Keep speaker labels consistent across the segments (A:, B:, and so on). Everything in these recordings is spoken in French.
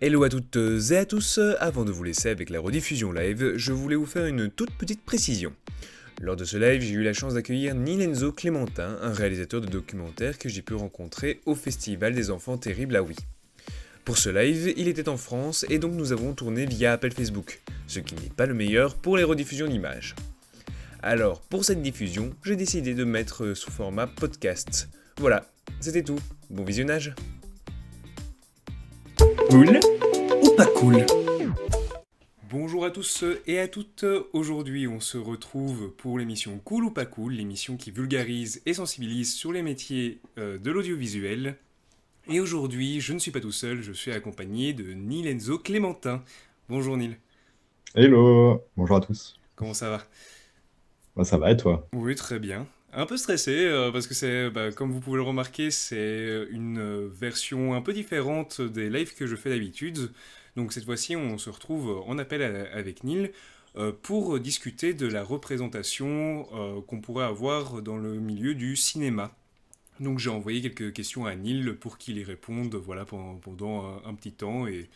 A: Hello à toutes et à tous, avant de vous laisser avec la rediffusion live, je voulais vous faire une toute petite précision. Lors de ce live, j'ai eu la chance d'accueillir Nilenzo Clémentin, un réalisateur de documentaires que j'ai pu rencontrer au Festival des Enfants Terribles à Oui. Pour ce live, il était en France et donc nous avons tourné via appel Facebook, ce qui n'est pas le meilleur pour les rediffusions d'images. Alors, pour cette diffusion, j'ai décidé de mettre sous format podcast. Voilà, c'était tout. Bon visionnage.
B: Cool ou pas cool?
A: Bonjour à tous et à toutes, aujourd'hui on se retrouve pour l'émission Cool ou pas cool, l'émission qui vulgarise et sensibilise sur les métiers de l'audiovisuel. Et aujourd'hui je ne suis pas tout seul, je suis accompagné de Nilenzo Clémentin. Bonjour Nil,
C: Hello, bonjour à tous.
A: comment ça va?
C: Bah, ça va et toi?
A: Oui, très bien. Un peu stressé parce que c'est, comme vous pouvez le remarquer, c'est une version un peu différente des lives que je fais d'habitude. Donc cette fois-ci, on se retrouve en appel avec Neil pour discuter de la représentation qu'on pourrait avoir dans le milieu du cinéma. Donc j'ai envoyé quelques questions à Neil pour qu'il y réponde voilà, pendant un petit temps et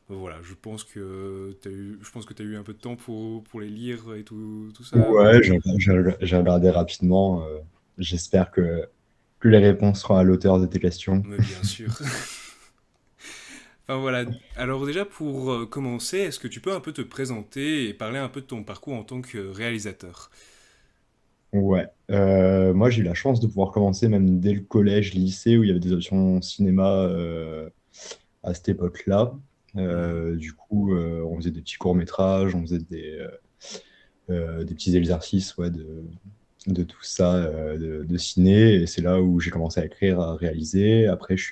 A: voilà, je pense que tu as eu un peu de temps pour les lire et tout ça.
C: Ouais, j'ai regardé rapidement. J'espère que les réponses seront à l'auteur de tes questions.
A: Mais bien sûr. Enfin voilà, alors déjà pour commencer, est-ce que tu peux un peu te présenter et parler un peu de ton parcours en tant que réalisateur?
C: Ouais, moi j'ai eu la chance de pouvoir commencer même dès le collège, lycée, où il y avait des options cinéma à cette époque-là.
A: Mhm.
C: Du coup, on faisait des petits courts-métrages, on faisait des petits exercices ouais, de tout ça, de ciné. Et c'est là où j'ai commencé à écrire, à réaliser. Après, je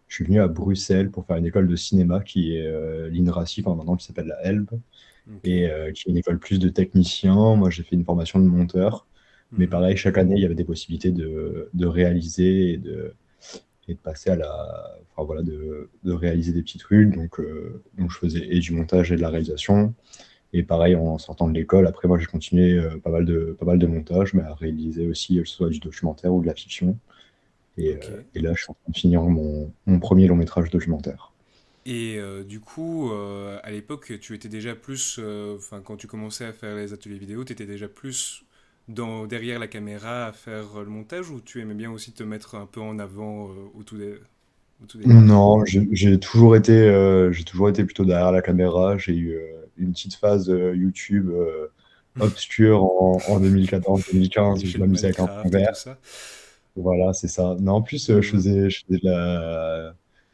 C: suis venu à Bruxelles pour faire une école de cinéma qui est l'INRACI, enfin, maintenant qui s'appelle la ELB,
A: Ok.
C: et qui est une école plus de technicien. Moi, j'ai fait une formation de monteur. Mais
A: Mhm.
C: pareil, chaque année, il y avait des possibilités de réaliser et de passer à enfin, voilà, de réaliser des petits trucs. Donc, je faisais et du montage et de la réalisation. Et pareil, en sortant de l'école, après, moi, j'ai continué pas mal de montage, mais à réaliser aussi, que ce soit du documentaire ou de la fiction.
A: Ok.
C: Et là, je suis en train de finir mon premier long métrage documentaire.
A: Et du coup, à l'époque, tu étais déjà plus, enfin, quand tu commençais à faire les ateliers vidéo, tu étais déjà plus derrière la caméra à faire le montage ou tu aimais bien aussi te mettre un peu en avant au tout départ?
C: Non, j'ai toujours été plutôt derrière la caméra. J'ai eu une petite phase YouTube obscure en 2014-2015 où je
A: Michel
C: m'amusais avec un fond
A: Minecraft et tout
C: vert.
A: ça.
C: Voilà, c'est ça. Non, en plus,
A: Mhm.
C: je faisais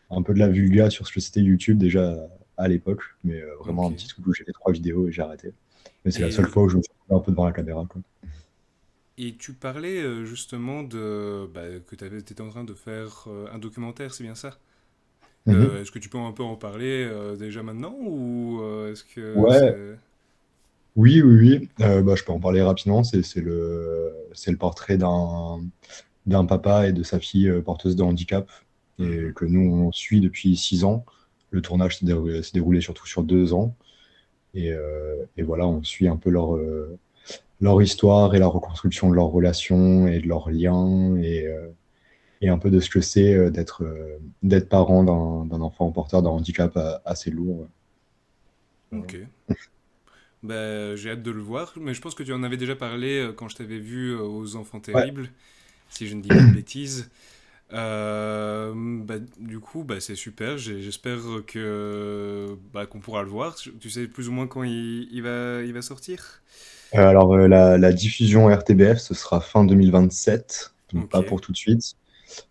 C: un peu de la vulga sur ce que c'était YouTube déjà à l'époque, mais vraiment
A: Ok.
C: un petit truc où j'ai fait 3 vidéos et j'ai arrêté. Mais c'est la seule
A: Et
C: fois où je me suis retrouvé un peu devant la caméra, quoi.
A: Et tu parlais justement de que tu étais en train de faire un documentaire, c'est bien ça?
C: Mhm.
A: Est-ce que tu peux un peu en parler déjà maintenant ou est-ce que
C: Ouais,
A: c'est...
C: oui. Bah, je peux en parler rapidement. C'est le portrait d'un papa et de sa fille porteuse de handicap et
A: Mhm.
C: que nous, on suit depuis 6 ans. Le tournage s'est déroulé surtout sur 2 ans. Et voilà, on suit un peu leur histoire et la reconstruction de leurs relations et de leurs liens et un peu de ce que c'est d'être parent d'un enfant porteur d'un handicap assez lourd. Voilà.
A: Ok. J'ai hâte de le voir, mais je pense que tu en avais déjà parlé quand je t'avais vu aux Enfants
C: Ouais.
A: Terribles, si je ne dis pas de bêtises. Du coup, c'est super. J'espère que qu'on pourra le voir. Tu sais plus ou moins quand il va sortir?
C: Alors, la diffusion RTBF, ce sera fin 2027, donc
A: Ok.
C: pas pour tout de suite.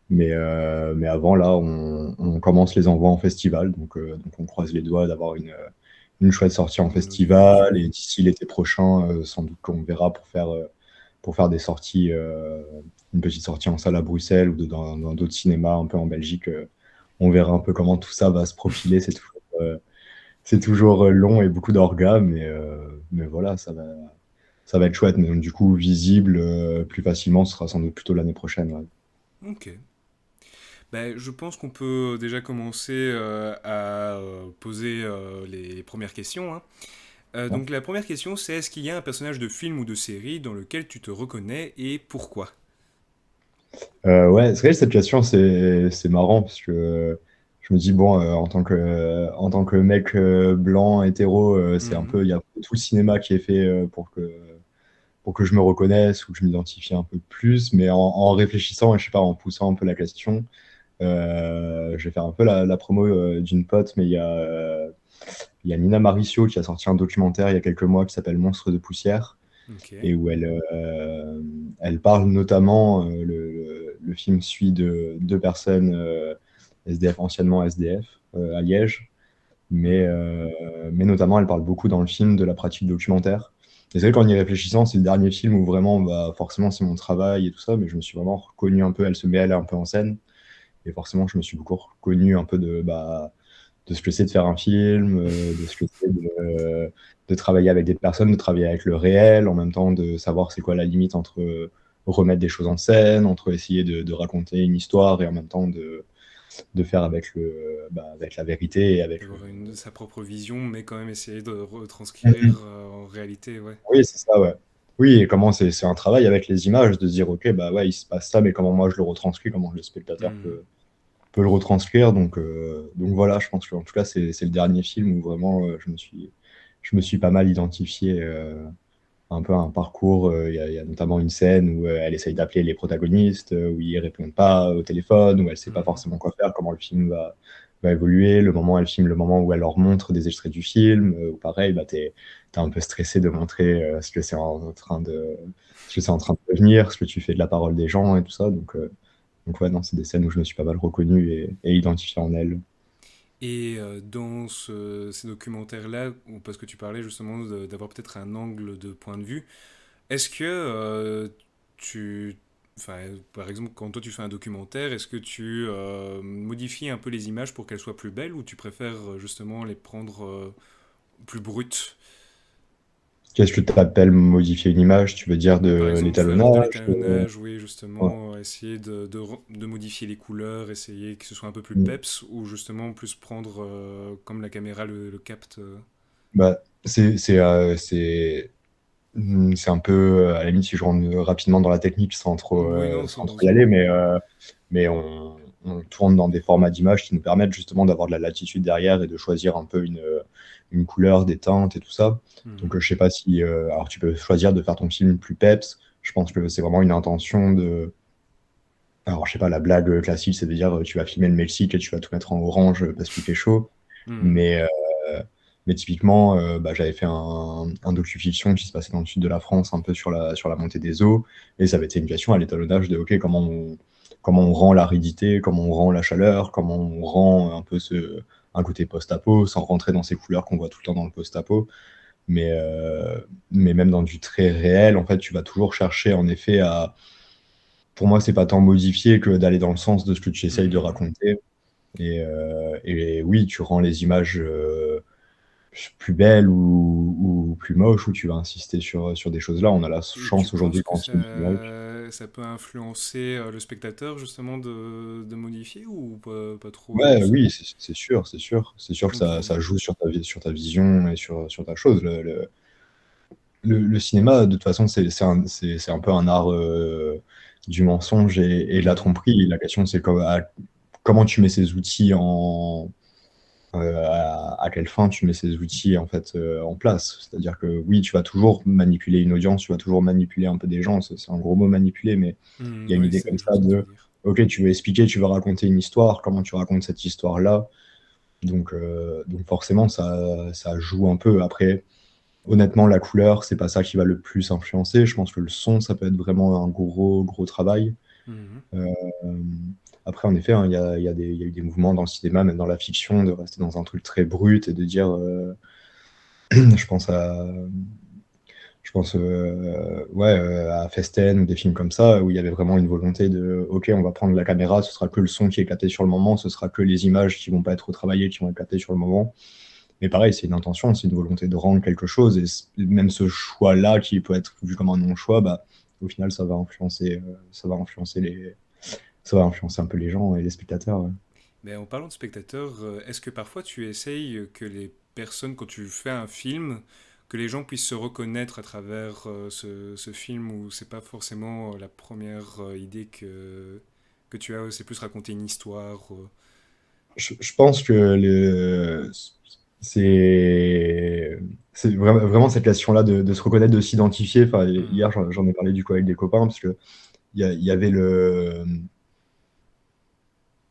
C: Mais avant, là, on commence les envois en festival. Donc on croise les doigts d'avoir une chouette sortie en
A: En audiovisuel.
C: festival. Et d'ici l'été prochain, sans doute qu'on verra pour faire des sorties, une petite sortie en salle à Bruxelles ou dans d'autres cinémas un peu en Belgique. On verra un peu comment tout ça va se profiler. C'est toujours long et beaucoup d'orgas, mais voilà, ça va être chouette. Mais donc, du coup, visible plus facilement, ce sera sans doute plutôt l'année prochaine. Ouais.
A: Ok. Je pense qu'on peut déjà commencer à poser les premières questions, hein. Donc la première question, c'est est-ce qu'il y a un personnage de film ou de série dans lequel tu te reconnais et pourquoi?
C: Ouais, c'est vrai que cette question, c'est marrant parce que je me dis, bon, en tant que mec blanc, hétéro, c'est un
A: Mhm.
C: peu, il y a tout le cinéma qui est fait pour que je me reconnaisse ou que je m'identifie un peu plus. Mais en réfléchissant, et je sais pas, en poussant un peu la question, je vais faire un peu la promo d'une pote, mais il y a Nina Maricio qui a sorti un documentaire il y a quelques mois qui s'appelle Monstre de poussière
A: Ok.
C: et où elle parle notamment, le film suit deux personnes SDF, anciennement SDF, à Liège,
A: Mhm.
C: mais notamment elle parle beaucoup dans le film de la pratique documentaire. Et c'est vrai qu'en y réfléchissant, c'est le dernier film où vraiment, bah, forcément, c'est mon travail et tout ça, mais je me suis vraiment reconnu un peu, elle se met elle un peu en scène, et forcément, je me suis beaucoup reconnu un peu de ce que c'est de faire un film, de ce que c'est de travailler avec des personnes, de travailler avec le réel, en même temps de savoir c'est quoi la limite entre remettre des choses en scène, entre essayer de raconter une histoire et en même temps de faire avec, avec la vérité et avec le...
A: D'avoir sa propre vision, mais quand même essayer de retranscrire
C: Mhm.
A: en réalité, ouais.
C: Oui, c'est ça, ouais. Oui, et comment c'est un travail avec les images, de se dire, ok, bah ouais, il se passe ça, mais comment moi je le retranscris, comment le spectateur
A: Mhm.
C: peut le retranscrire. Donc voilà, je pense que en tout cas, c'est le dernier film où vraiment je me suis pas mal identifié un peu à un parcours. Il y a notamment une scène où elle essaye d'appeler les protagonistes, où ils répondent pas au téléphone, où elle sait pas
A: Mhm.
C: forcément quoi faire, comment le film va évoluer. Le moment, elle filme le moment où elle leur montre des extraits du film, où pareil, bah, t'es un peu stressé de montrer ce que c'est en train de devenir, ce que tu fais de la parole des gens et tout ça. Donc ouais, non, c'est des scènes où je me suis pas mal reconnu et identifié en elle.
A: Et dans ces documentaires-là, parce que tu parlais justement d'avoir peut-être un angle de point de vue, est-ce que tu... Enfin, par exemple, quand toi tu fais un documentaire, est-ce que tu modifies un peu les images pour qu'elles soient plus belles ou tu préfères justement les prendre plus brutes?
C: Qu'est-ce que tu appelles modifier une image? Tu veux dire
A: Par
C: de
A: exemple, faire de
C: l'étalonnage?
A: l'étalonnage, oui,
C: Ouais.
A: justement, essayer de modifier les couleurs, essayer que ce soit un peu plus
C: Mm.
A: peps, ou justement plus prendre comme la caméra le capte.
C: Bah, c'est un peu, à la limite, si je rentre rapidement dans la technique
A: Oui, non,
C: sans trop y aller, mais on tourne dans des formats d'images qui nous permettent justement d'avoir de la latitude derrière et de choisir un peu une couleur, des teintes et tout ça. Donc,
A: Mhm.
C: je sais pas si. Alors, tu peux choisir de faire ton film plus peps. Je pense que c'est vraiment une intention de. Alors, je sais pas, la blague classique, c'est de dire tu vas filmer le Mexique et tu vas tout mettre en orange parce qu'il fait chaud.
A: Mhm.
C: Mais, mais typiquement, bah, j'avais fait un docu-fiction qui se passait dans le sud de la France, un peu sur la montée des eaux. Et ça avait été une question à l'étalonnage de OK, comment on rend l'aridité, comment on rend la chaleur, comment on rend un peu un côté post-apo, sans rentrer dans ces couleurs qu'on voit tout le temps dans le post-apo. Mais, euh, mais même dans du très réel, en fait, tu vas toujours chercher en effet à. Pour moi, c'est pas tant modifier que d'aller dans le sens de ce que tu essayes de
A: Mhm.
C: raconter. Et oui, tu rends les images plus belles ou plus moches, ou tu vas insister sur des choses-là. On a la
A: Et tu
C: chance
A: penses
C: aujourd'hui
A: que
C: dans le film numérique.
A: ça peut influencer le spectateur justement de modifier ou pas trop
C: Ouais,
A: ça...
C: oui, c'est sûr, c'est sûr. C'est sûr que
A: Ok.
C: ça joue sur sur ta vision et sur ta chose. Le cinéma, de toute façon, c'est un peu un art du mensonge et de la
A: Mhm.
C: tromperie. La question, c'est comment tu mets ces outils à quelle fin tu mets ces outils en fait en place. C'est-à-dire que oui, tu vas toujours manipuler une audience, tu vas toujours manipuler un peu des gens. C'est un gros mot manipuler, mais il y a une
A: Oui,
C: idée
A: c'est,
C: comme
A: je vois
C: ça
A: ce que tu veux
C: de
A: dire.
C: OK, tu veux expliquer, tu veux raconter une histoire, comment tu racontes cette histoire-là. Donc forcément, ça joue un peu. Après, honnêtement, la couleur, c'est pas ça qui va le plus influencer. Je pense que le son, ça peut être vraiment un gros travail.
A: Mhm.
C: Euh, Après, en effet, hein, il y a eu des mouvements dans le cinéma, même dans la fiction, de rester dans un truc très brut et de dire, je pense ouais, à Festen ou des films comme ça, où il y avait vraiment une volonté de, OK, on va prendre la caméra, ce sera que le son qui est capté sur le moment, ce sera que les images qui vont pas être retravaillées, qui vont être captées sur le moment. Mais pareil, c'est une intention, c'est une volonté de rendre quelque chose, et même ce choix-là, qui peut être vu comme un non-choix, bah, au final, ça va influencer un peu les gens et les spectateurs. Ouais.
A: Mais en parlant de spectateurs, est-ce que parfois tu essayes que les personnes, quand tu fais un film, que les gens puissent se reconnaître à travers ce film où c'est pas forcément la première idée que tu as, c'est plus raconter une histoire.
C: je pense que c'est vraiment cette question-là de se reconnaître, de s'identifier. Enfin,
A: Mhm.
C: hier, j'en ai parlé du coup avec des copains, parce que il y avait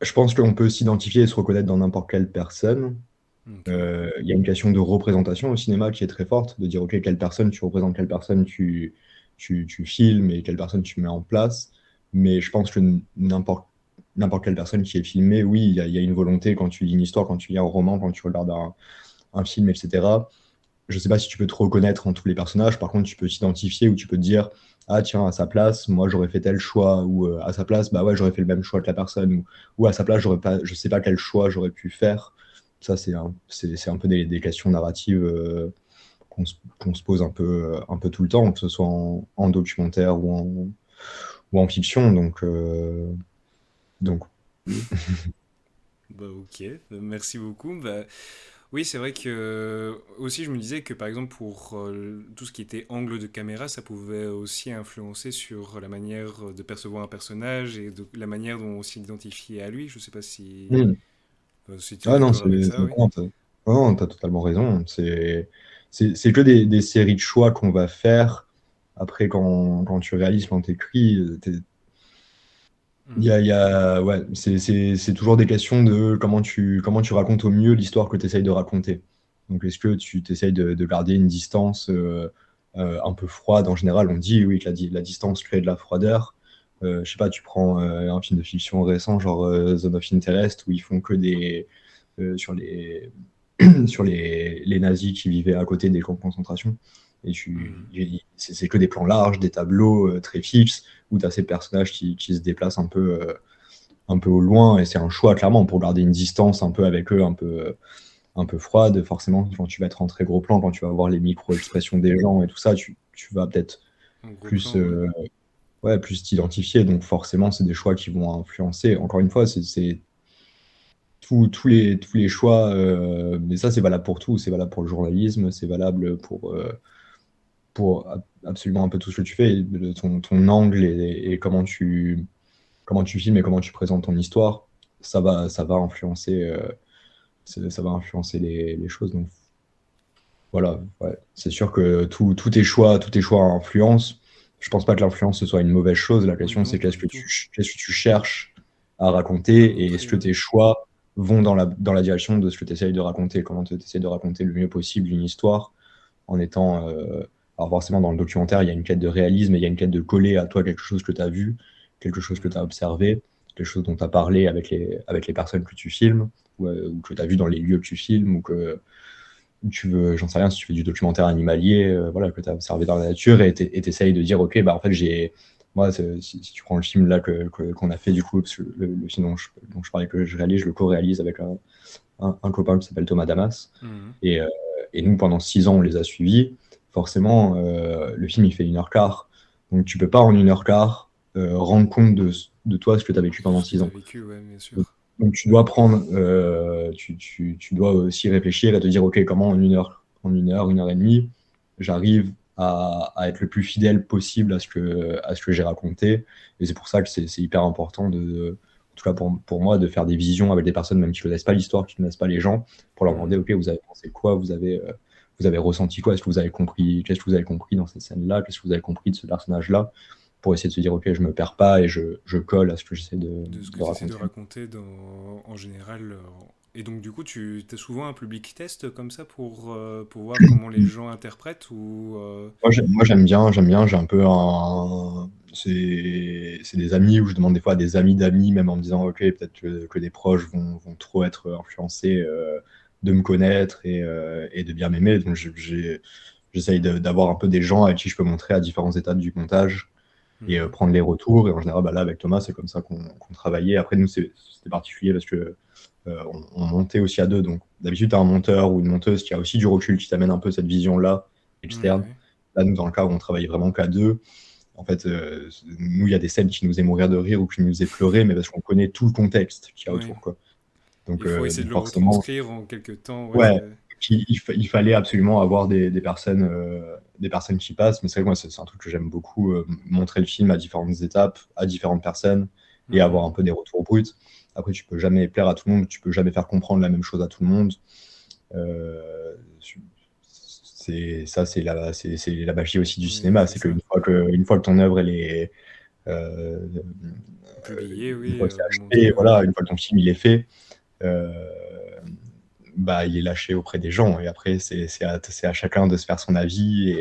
C: je pense qu'on peut s'identifier et se reconnaître dans n'importe quelle personne.
A: Ok.
C: Il y a une question de représentation au cinéma qui est très forte, de dire, OK, quelle personne tu représentes, quelle personne tu filmes et quelle personne tu mets en place. Mais je pense que n'importe quelle personne qui est filmée, oui, il y a une volonté quand tu lis une histoire, quand tu lis un roman, quand tu regardes un film, etc. Je sais pas si tu peux te reconnaître en tous les personnages. Par contre, tu peux t'identifier ou tu peux te dire, ah tiens, à sa place, moi j'aurais fait tel choix, ou à sa place, bah ouais, j'aurais fait le même choix que la personne, ou à sa place, j'aurais pas, je sais pas quel choix j'aurais pu faire. Ça, c'est un peu des questions narratives qu'on se pose un peu tout le temps, que ce soit en documentaire ou en fiction. Donc oui.
A: Bah ok, merci beaucoup. Bah, oui, c'est vrai que aussi je me disais que par exemple pour tout ce qui était angle de caméra, ça pouvait aussi influencer sur la manière de percevoir un personnage et de la manière dont on s'identifie à lui. Je sais pas
C: Mm.
A: si tu es
C: Ah non,
A: d'accord avec ça, oui.
C: non, non, t'as totalement raison. C'est que des séries de choix qu'on va faire. Après, quand tu réalises, quand t'écris,
A: Mhm.
C: ouais, c'est toujours des questions de comment tu racontes au mieux l'histoire que tu essayes de raconter. Donc, est-ce que tu t'essayes de garder une distance un peu froide? En général, on dit oui que la distance crée de la froideur. Je sais pas, tu prends un film de fiction récent, genre Zone of Interest, où ils font que sur sur les nazis qui vivaient à côté des camps de concentration. Et
A: Mhm.
C: c'est que des plans larges, des tableaux très fixes, où tu as ces personnages qui se déplacent un peu au loin, et c'est un choix clairement pour garder une distance un peu avec eux, un peu froide. Forcément, quand tu vas être en très gros plan, quand tu vas voir les micro-expressions des gens et tout ça, tu vas peut-être
A: En gros
C: plus,
A: plan, ouais.
C: ouais, plus t'identifier. Donc forcément, c'est des choix qui vont influencer. Encore une fois, c'est tous les choix, mais ça c'est valable pour tout, c'est valable pour le journalisme, c'est valable pour absolument un peu tout ce que tu fais, ton angle et comment tu filmes et comment tu présentes ton histoire, ça va influencer, ça va influencer les choses. Donc voilà, ouais. C'est sûr que tous tes choix influencent. Je pense pas que l'influence ce soit une mauvaise chose. La
A: Oui,
C: question
A: non,
C: c'est
A: pas du tout.
C: qu'est-ce que tu cherches à
A: À
C: raconter et est-ce
A: montrer,
C: que
A: ouais.
C: tes choix vont dans la direction de ce que tu essayes de raconter, comment tu essayes de raconter le mieux possible une histoire en étant. Alors forcément, dans le documentaire, il y a une quête de réalisme et il y a une quête de coller à toi quelque chose que tu as vu, quelque chose que tu as
A: Mhm.
C: observé, quelque chose dont tu as parlé avec les personnes que tu filmes ou que tu as vu dans les lieux que tu filmes ou que tu veux, j'en sais rien, si tu fais du documentaire animalier, voilà, que tu as observé dans la nature et t'essayes de dire, ok, bah en fait, moi, si tu prends le film là qu'on a fait, du coup, parce que le film dont je parlais que je réalise, je le co-réalise avec un copain qui s'appelle Thomas Damas.
A: Mhm.
C: Et, euh, et nous, pendant 6 ans, on les a suivis. Forcément, le film, il fait 1h15. Donc, tu peux pas en 1h15 rendre compte de toi, ce que tu as vécu
A: Tout
C: pendant
A: ce que
C: 6
A: tu as
C: ans.
A: vécu, ouais, bien
C: Donc,
A: sûr.
C: tu dois prendre, tu dois aussi réfléchir et te dire, OK, comment une heure et demie, j'arrive à être le plus fidèle possible à ce que j'ai raconté. Et c'est pour ça que c'est hyper important en tout cas pour moi, de faire des visions avec des personnes, même qui ne connaissent pas l'histoire, qui ne connaissent pas les gens, pour leur demander,
A: Mhm.
C: OK, vous avez pensé quoi, vous avez ressenti quoi, est-ce que vous avez compris, qu'est-ce que vous avez compris dans cette scène-là, qu'est-ce que vous avez compris de ce personnage-là, pour essayer de se dire, OK, je me perds pas et je colle à ce que j'essaie
A: De ce que
C: de
A: tu essaies de
C: raconter.
A: raconter en général. Et donc, du coup, tu as souvent un public test comme ça pour voir comment les gens interprètent ou
C: Moi, j'aime bien, j'ai un peu c'est des amis où je demande des fois à des amis d'amis, même en me disant, ok, peut-être que des proches vont trop être influencés de me connaître et de bien m'aimer. Donc, j'essaye d'avoir un peu des gens à qui je peux montrer à différentes étapes du montage et
A: Mhm.
C: prendre les retours. Et en général, bah, là, avec Thomas, c'est comme ça qu'on travaillait. Après, nous, c'était particulier parce que on montait aussi à deux. Donc, d'habitude, tu as un monteur ou une monteuse qui a aussi du recul, qui t'amène un peu cette vision-là externe.
A: Ouais.
C: Là, nous, dans le cas où on travaille vraiment qu'à deux, en fait, nous, il y a des scènes qui nous faisaient mourir de rire ou qui nous faisaient pleurer, mais parce qu'on connaît tout le contexte qu'il y a
A: Ouais.
C: autour, quoi.
A: Il faut essayer de
C: Donc
A: le
C: forcément,
A: retranscrire en quelques temps. Ouais,
C: ouais, il fallait absolument avoir des personnes qui passent. Mais c'est vrai que moi, c'est un truc que j'aime beaucoup, montrer le film à différentes étapes, à différentes personnes, et avoir
A: Mhm.
C: un peu des retours bruts. Après, tu peux jamais plaire à tout le monde, tu peux jamais faire comprendre la même chose à tout le monde. Euh, c'est la magie aussi du
A: Oui,
C: cinéma,
A: c'est
C: c'est
A: ça.
C: une fois que ton œuvre elle est euh,
A: Publié,
C: une
A: oui,
C: fois que c'est
A: montré,
C: acheté,
A: oui.
C: voilà, une fois que ton film il est fait, euh, bah, il est lâché auprès des gens. Et après, c'est à chacun de se faire son avis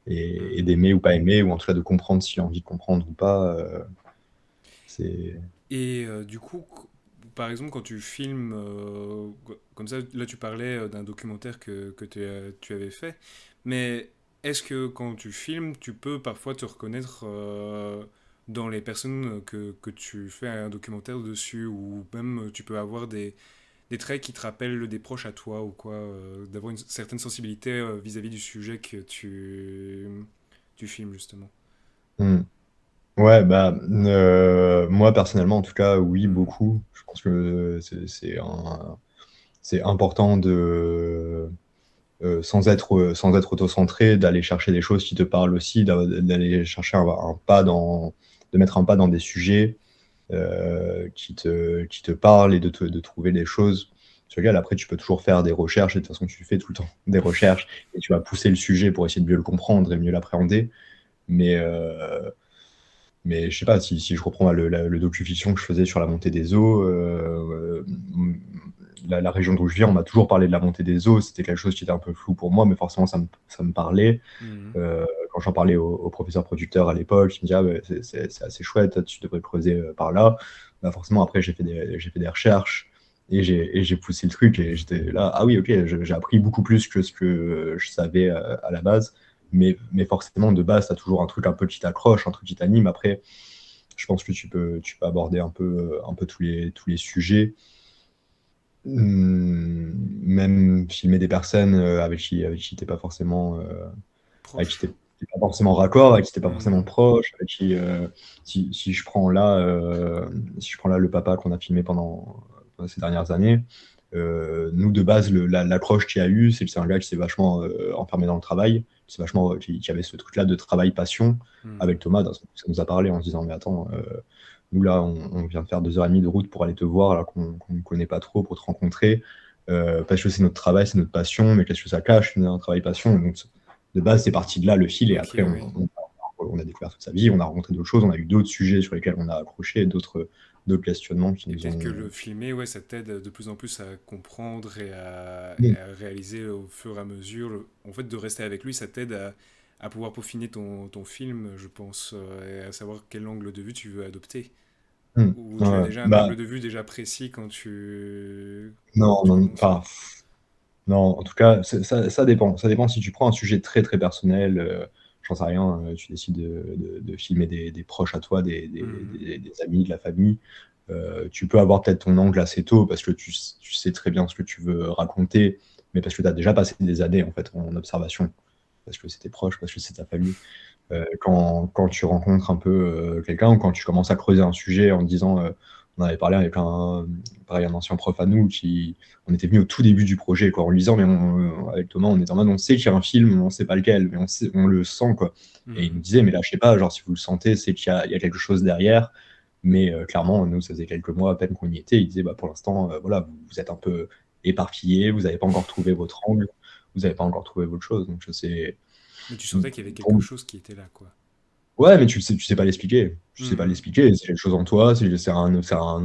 C: et
A: Mhm.
C: d'aimer ou pas aimer, ou en tout cas de comprendre s'il a envie de comprendre ou pas. C'est...
A: Et du coup, par exemple, quand tu filmes, comme ça, là tu parlais d'un documentaire que tu avais fait, mais est-ce que quand tu filmes, tu peux parfois te reconnaître dans les personnes que tu fais un documentaire dessus, ou même tu peux avoir des traits qui te rappellent des proches à toi, ou quoi, d'avoir une certaine sensibilité vis-à-vis du sujet que tu filmes justement.
C: Hmm. Ouais, bah, moi personnellement, en tout cas, oui,
A: Mhm.
C: beaucoup. Je pense que c'est important sans être auto-centré, d'aller chercher des choses qui te parlent aussi, d'aller chercher de mettre un pas dans des sujets qui te parlent et de trouver des choses sur lesquelles après tu peux toujours faire des recherches, et de toute façon tu fais tout le temps des recherches, et tu vas pousser le sujet pour essayer de mieux le comprendre et mieux l'appréhender. Mais, je sais pas, si je reprends le docu-fiction que je faisais sur la montée des eaux, la région d'où je viens, on m'a toujours parlé de la montée des eaux, c'était quelque chose qui était un peu flou pour moi, mais forcément ça me parlait.
A: Mhm.
C: Quand j'en parlais au professeur producteur à l'époque, il me disait ah, bah, c'est assez chouette, tu devrais creuser par là. Bah, forcément, après, j'ai fait des recherches et j'ai poussé le truc et j'étais là, ah oui, ok, j'ai appris beaucoup plus que ce que je savais à la base. Mais forcément, de base, tu as toujours un truc un peu qui t'accroche, un truc qui t'anime. Après, je pense que tu peux aborder un peu tous les sujets. Même filmer des personnes avec qui t'es pas forcément avec qui
A: Proche.
C: t'es pas forcément raccord, avec qui t'es pas forcément
A: Mhm.
C: proche, avec qui si si je prends là le papa qu'on a filmé pendant ces dernières années, nous de base l'accroche qu'il y a eu, c'est que c'est un gars qui s'est vachement enfermé dans le travail, qui avait ce truc-là de travail passion
A: Mhm.
C: avec Thomas, ça nous a parlé en se disant mais attends, nous là on vient de faire 2 heures et demie de route pour aller te voir là qu'on ne connaît pas trop pour te rencontrer. Parce que c'est notre travail, c'est notre passion, mais qu'est-ce que ça cache, un travail passion. Donc, de base, c'est parti de là le fil, et
A: Ok,
C: après,
A: oui.
C: on a découvert toute sa vie, on a rencontré d'autres choses, on a eu d'autres sujets sur lesquels on a accroché, d'autres questionnements qui
A: Et
C: nous
A: peut-être que
C: ont.
A: le filmer, ouais, ça t'aide de plus en plus à comprendre et
C: Oui.
A: à réaliser au fur et à mesure. En fait, de rester avec lui, ça t'aide à pouvoir peaufiner ton film, je pense, et à savoir quel angle de vue tu veux adopter.
C: Mm.
A: Ou tu as
C: Ouais.
A: déjà un
C: Bah,
A: angle de vue déjà précis quand
C: non,
A: tu
C: non,
A: commences.
C: enfin, non, en tout cas, ça dépend. Ça dépend si tu prends un sujet très très personnel, j'en sais rien, tu décides de filmer des proches à toi,
A: Mhm.
C: des amis, de la famille. Tu peux avoir peut-être ton angle assez tôt parce que tu sais très bien ce que tu veux raconter, mais parce que tu as déjà passé des années en fait en observation, parce que c'est tes proches, parce que c'est ta famille. Quand tu rencontres un peu quelqu'un, ou quand tu commences à creuser un sujet en te disant, on avait parlé avec pareil, un ancien prof à nous, on était venu au tout début du projet, quoi, en lui disant, mais avec Thomas, on est en mode, on sait qu'il y a un film, on sait pas lequel, mais on le sent, quoi. Et il nous
A: Mhm.
C: disait, mais là, je sais pas, genre, si vous le sentez, c'est il y a quelque chose derrière. Mais clairement, nous, ça faisait quelques mois à peine qu'on y était. Il disait, bah, pour l'instant, voilà, vous êtes un peu éparpillés, vous n'avez pas encore trouvé votre angle, vous n'avez pas encore trouvé votre chose. Donc, je sais.
A: Mais tu sentais qu'il y avait quelque chose qui était là, quoi.
C: Ouais, mais tu sais pas l'expliquer. Tu sais pas
A: Mhm.
C: l'expliquer. C'est quelque chose en toi, c'est un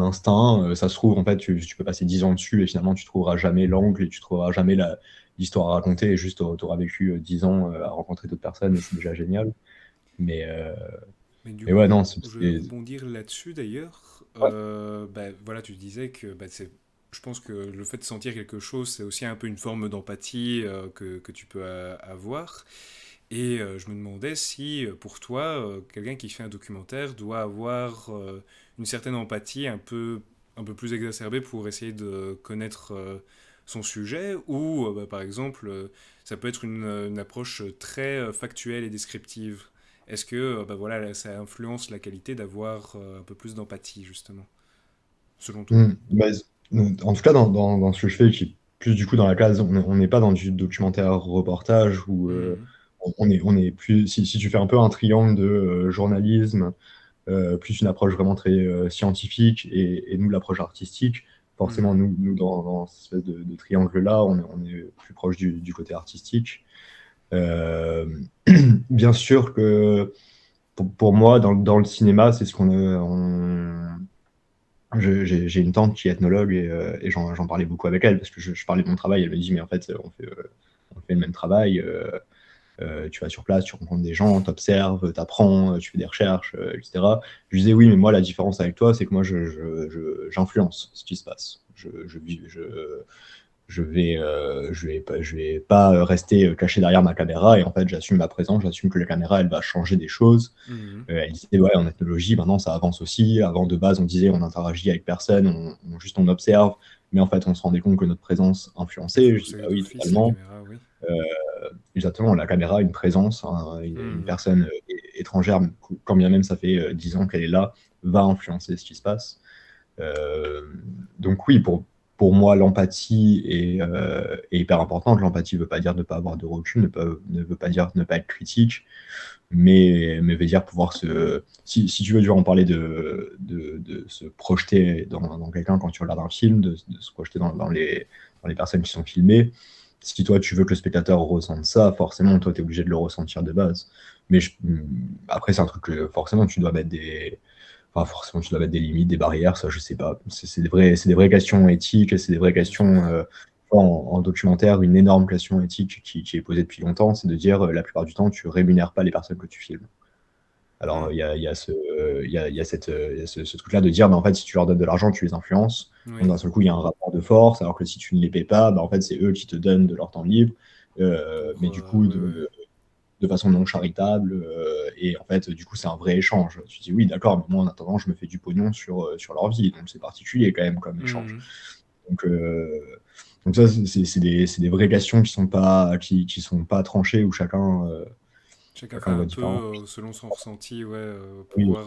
C: instinct. Ça se trouve, en fait, tu peux passer 10 ans dessus et finalement, tu trouveras jamais l'angle et tu trouveras jamais l'histoire à raconter. Et juste, tu auras vécu 10 ans à rencontrer d'autres personnes et c'est déjà génial. Mais, euh,
A: Mais du
C: mais ouais,
A: coup,
C: non,
A: je vais rebondir là-dessus d'ailleurs.
C: ouais.
A: Bah, voilà, tu disais que bah, je pense que le fait de sentir quelque chose, c'est aussi un peu une forme d'empathie que tu peux avoir. Et je me demandais si, pour toi, quelqu'un qui fait un documentaire doit avoir une certaine empathie un peu plus exacerbée pour essayer de connaître son sujet, ou bah, par exemple, ça peut être une approche très factuelle et descriptive. Est-ce que bah, voilà, ça influence la qualité d'avoir un peu plus d'empathie, justement, selon toi?
C: Bah, en tout cas, dans ce que je fais, qui est plus du coup dans la case, on n'est pas dans du documentaire reportage où
A: Mhm.
C: on est plus. Si tu fais un peu un triangle de journalisme, plus une approche vraiment très scientifique et nous l'approche artistique. Forcément,
A: Mhm.
C: nous dans cette espèce de triangle-là, on est plus proche du côté artistique. Euh, Bien sûr que pour moi, dans le cinéma, c'est ce j'ai une tante qui est ethnologue et j'en parlais beaucoup avec elle parce que je parlais de mon travail. Elle me dit, mais en fait, on fait le même travail. Tu vas sur place, tu rencontres des gens, tu observes, tu apprends, tu fais des recherches, etc. Je lui disais, oui, mais moi, la différence avec toi, c'est que moi, j'influence ce qui se passe. Je vais pas rester caché derrière ma caméra et en fait, j'assume ma présence, j'assume que la caméra, elle va changer des choses.
A: Mhm.
C: Elle disait, ouais, en ethnologie, maintenant, ça avance aussi. Avant, de base, on disait, on interagit avec personne, juste on observe, mais en fait, on se rendait compte que notre présence influençait. Je dis, bah
A: Influencer
C: oui,
A: d'office la
C: totalement.
A: caméra, oui.
C: Euh, Exactement, la caméra a une présence, hein, une
A: Mhm.
C: personne étrangère, quand bien même ça fait 10 ans qu'elle est là, va influencer ce qui se passe. Euh, donc oui, pour moi, l'empathie est hyper importante. L'empathie ne veut pas dire ne pas avoir de recul, ne veut pas dire ne pas être critique, mais veut dire pouvoir si tu veux en parler de se projeter dans quelqu'un quand tu regardes un film, de se projeter dans les personnes qui sont filmées. Si toi, tu veux que le spectateur ressente ça, forcément, toi, tu es obligé de le ressentir de base. Mais après, c'est un truc que forcément, tu dois mettre enfin, forcément, tu dois mettre des limites, des barrières, ça, je sais pas. C'est des vraies questions éthiques, c'est des vraies
A: Bien sûr.
C: questions. En documentaire, une énorme question éthique qui est posée depuis longtemps, c'est de dire la plupart du temps, tu rémunères pas les personnes que tu filmes. Alors,
A: Mhm.
C: il y a il y a ce truc-là de dire, bah, en fait, si tu leur donnes de l'argent, tu les influences. Donc,
A: Oui.
C: d'un seul coup, il y a un rapport de force, alors que si tu ne les payes pas, bah, en fait, c'est eux qui te donnent de leur temps libre,
A: Pour,
C: mais du coup,
A: ouais, ouais.
C: de façon non charitable. Et en fait, du coup, c'est un vrai échange. Tu te dis, oui, d'accord, mais moi, en attendant, je me fais du pognon sur leur vie. Donc, c'est particulier quand même comme échange.
A: Mhm.
C: Donc, ça, c'est des vraies questions qui sont pas tranchées, où
A: Chacun fait
C: chacun
A: un
C: voit
A: peu
C: différemment.
A: selon son ressenti, ouais, pour
C: Oui.
A: voir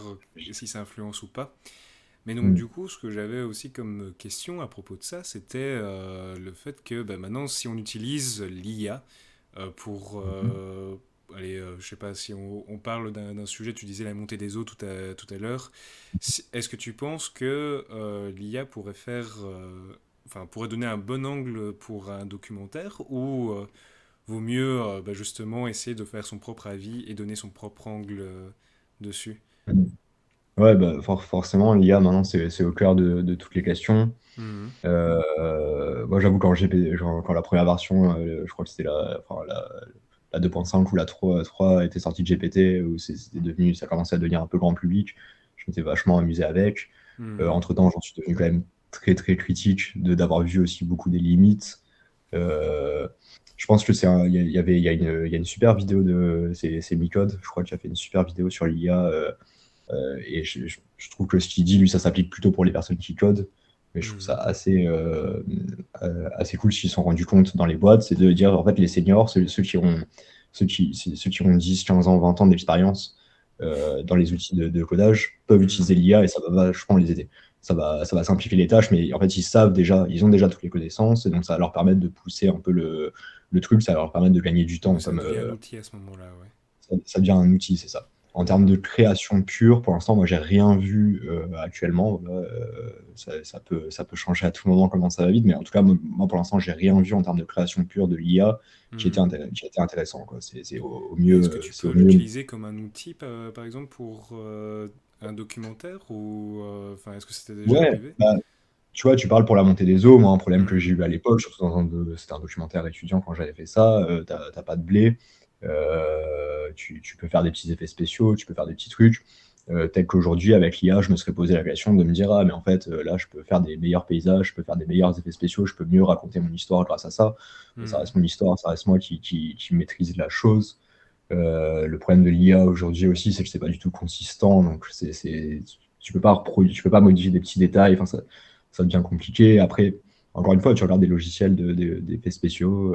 A: si ça influence ou pas. Mais donc
C: Mm.
A: du coup, ce que j'avais aussi comme question à propos de ça, c'était le fait que bah, maintenant, si on utilise l'IA pour,
C: Mhm.
A: allez, je sais pas, si on parle d'un sujet, tu disais la montée des eaux tout à l'heure, est-ce que tu penses que l'IA pourrait enfin, pourrait donner un bon angle pour un documentaire ou vaut mieux bah, justement essayer de faire son propre avis et donner son propre angle dessus?
C: Mm. Ouais, bah, forcément, l'IA, maintenant, c'est au cœur de toutes les questions.
A: Mhm.
C: Moi, j'avoue, quand la première version, je crois que c'était enfin, la 2.5 ou la 3 était sortie de GPT, où ça commençait à devenir un peu grand public, je m'étais vachement amusé avec.
A: Mhm.
C: Entre-temps, j'en suis devenu quand même très, très critique d'avoir vu aussi beaucoup des limites. Euh, je pense que il y a une super vidéo c'est Micode, je crois, qui a fait une super vidéo sur l'IA. Et je trouve que ce qu'il dit, lui, ça s'applique plutôt pour les personnes qui codent. Mais je trouve ça
A: Mhm.
C: assez cool ce qu'ils se sont rendus compte dans les boîtes, c'est de dire, en fait, les seniors, ceux qui ont 10, 15 ans, 20 ans d'expérience dans les outils de codage, peuvent utiliser
A: Mhm.
C: l'IA et ça va vachement les aider. Ça va simplifier les tâches, mais en fait, ils ont déjà toutes les connaissances, et donc ça va leur permettre de pousser un peu le truc, ça va leur permettre de gagner du temps,
A: Oui, ça devient un outil à ce moment-là, ouais.
C: ça devient un outil, c'est ça. En termes de
A: Mhm.
C: création pure, pour l'instant, moi, j'ai rien vu actuellement. Voilà, ça peut changer à tout moment comment ça va vite, mais en tout cas, moi, pour l'instant, j'ai rien vu en termes de création pure de l'IA
A: Mhm.
C: qui était intéressant, quoi.
A: Mais est-ce que tu
C: C'est
A: peux
C: au mieux.
A: l'utiliser comme un outil, par exemple, pour un documentaire ou enfin, est-ce que c'était déjà
C: Ouais,
A: arrivé?
C: bah, tu vois, tu parles pour la montée des eaux. Moi, un problème que j'ai
A: Mhm.
C: eu à l'époque, surtout c'était un documentaire étudiant quand j'avais fait ça, t'as pas de blé, tu peux faire des petits effets spéciaux, tu peux faire des petits trucs. Tel qu'aujourd'hui, avec l'IA, je me serais posé la question de me dire, ah, mais en fait, là, je peux faire des meilleurs paysages, je peux faire des meilleurs effets spéciaux, je peux mieux raconter mon histoire grâce à ça. Mais ça
A: Mhm.
C: reste mon histoire, ça reste moi qui maîtrise la chose. Le problème de l'IA aujourd'hui aussi, c'est que c'est pas du tout consistant, donc tu peux pas modifier des petits détails, enfin, ça devient compliqué. Après, encore une fois, tu regardes des logiciels d'effets spéciaux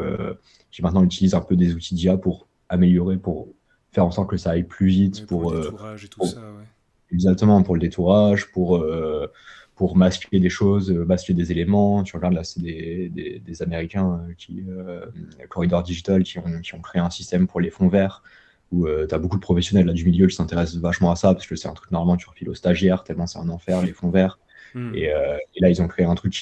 C: qui maintenant utilisent un peu des outils d'IA pour améliorer, pour faire en sorte que ça aille plus vite,
A: Oui, pour le détourage et tout
C: pour-
A: ça, ouais.
C: exactement pour le détourage, pour masquer des choses, masquer des éléments. Tu regardes là, c'est des Américains Corridor Digital qui ont créé un système pour les fonds verts où tu as beaucoup de professionnels là, du milieu qui s'intéressent vachement à ça, parce que c'est un truc normalement tu refiles aux stagiaires, tellement c'est un enfer, les fonds verts.
A: Hmm.
C: Et là, ils ont créé un truc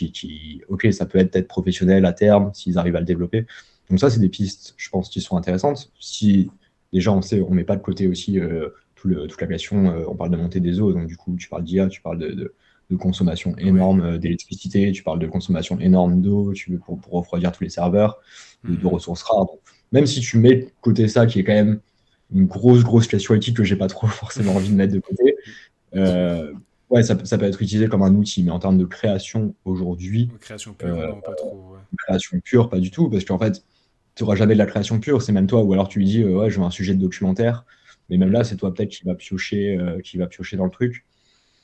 C: ok, ça peut être peut-être professionnel à terme, s'ils arrivent à le développer. Donc ça, c'est des pistes, je pense, qui sont intéressantes. Si déjà, on sait, on met pas de côté aussi toute la question, on parle de montée des eaux, donc du coup, tu parles d'IA, tu parles de consommation
A: Ouais.
C: énorme d'électricité, tu parles de consommation énorme d'eau, tu veux pour refroidir tous les serveurs, de
A: Hmm.
C: ressources rares. Donc, même si tu mets de côté ça, qui est quand même une grosse question éthique que j'ai pas trop forcément envie de mettre de côté,
A: Bien sûr.
C: euh, ouais, ça peut être utilisé comme un outil, mais en termes de création aujourd'hui,
A: Création pure,
C: euh,
A: non, pas trop. Ouais.
C: création pure, pas du tout, parce qu'en fait, tu n'auras jamais de la création pure, c'est même toi, ou alors tu lui dis, ouais, je veux un sujet de documentaire, mais même là,
A: Hmm.
C: c'est toi peut-être qui va piocher dans le truc.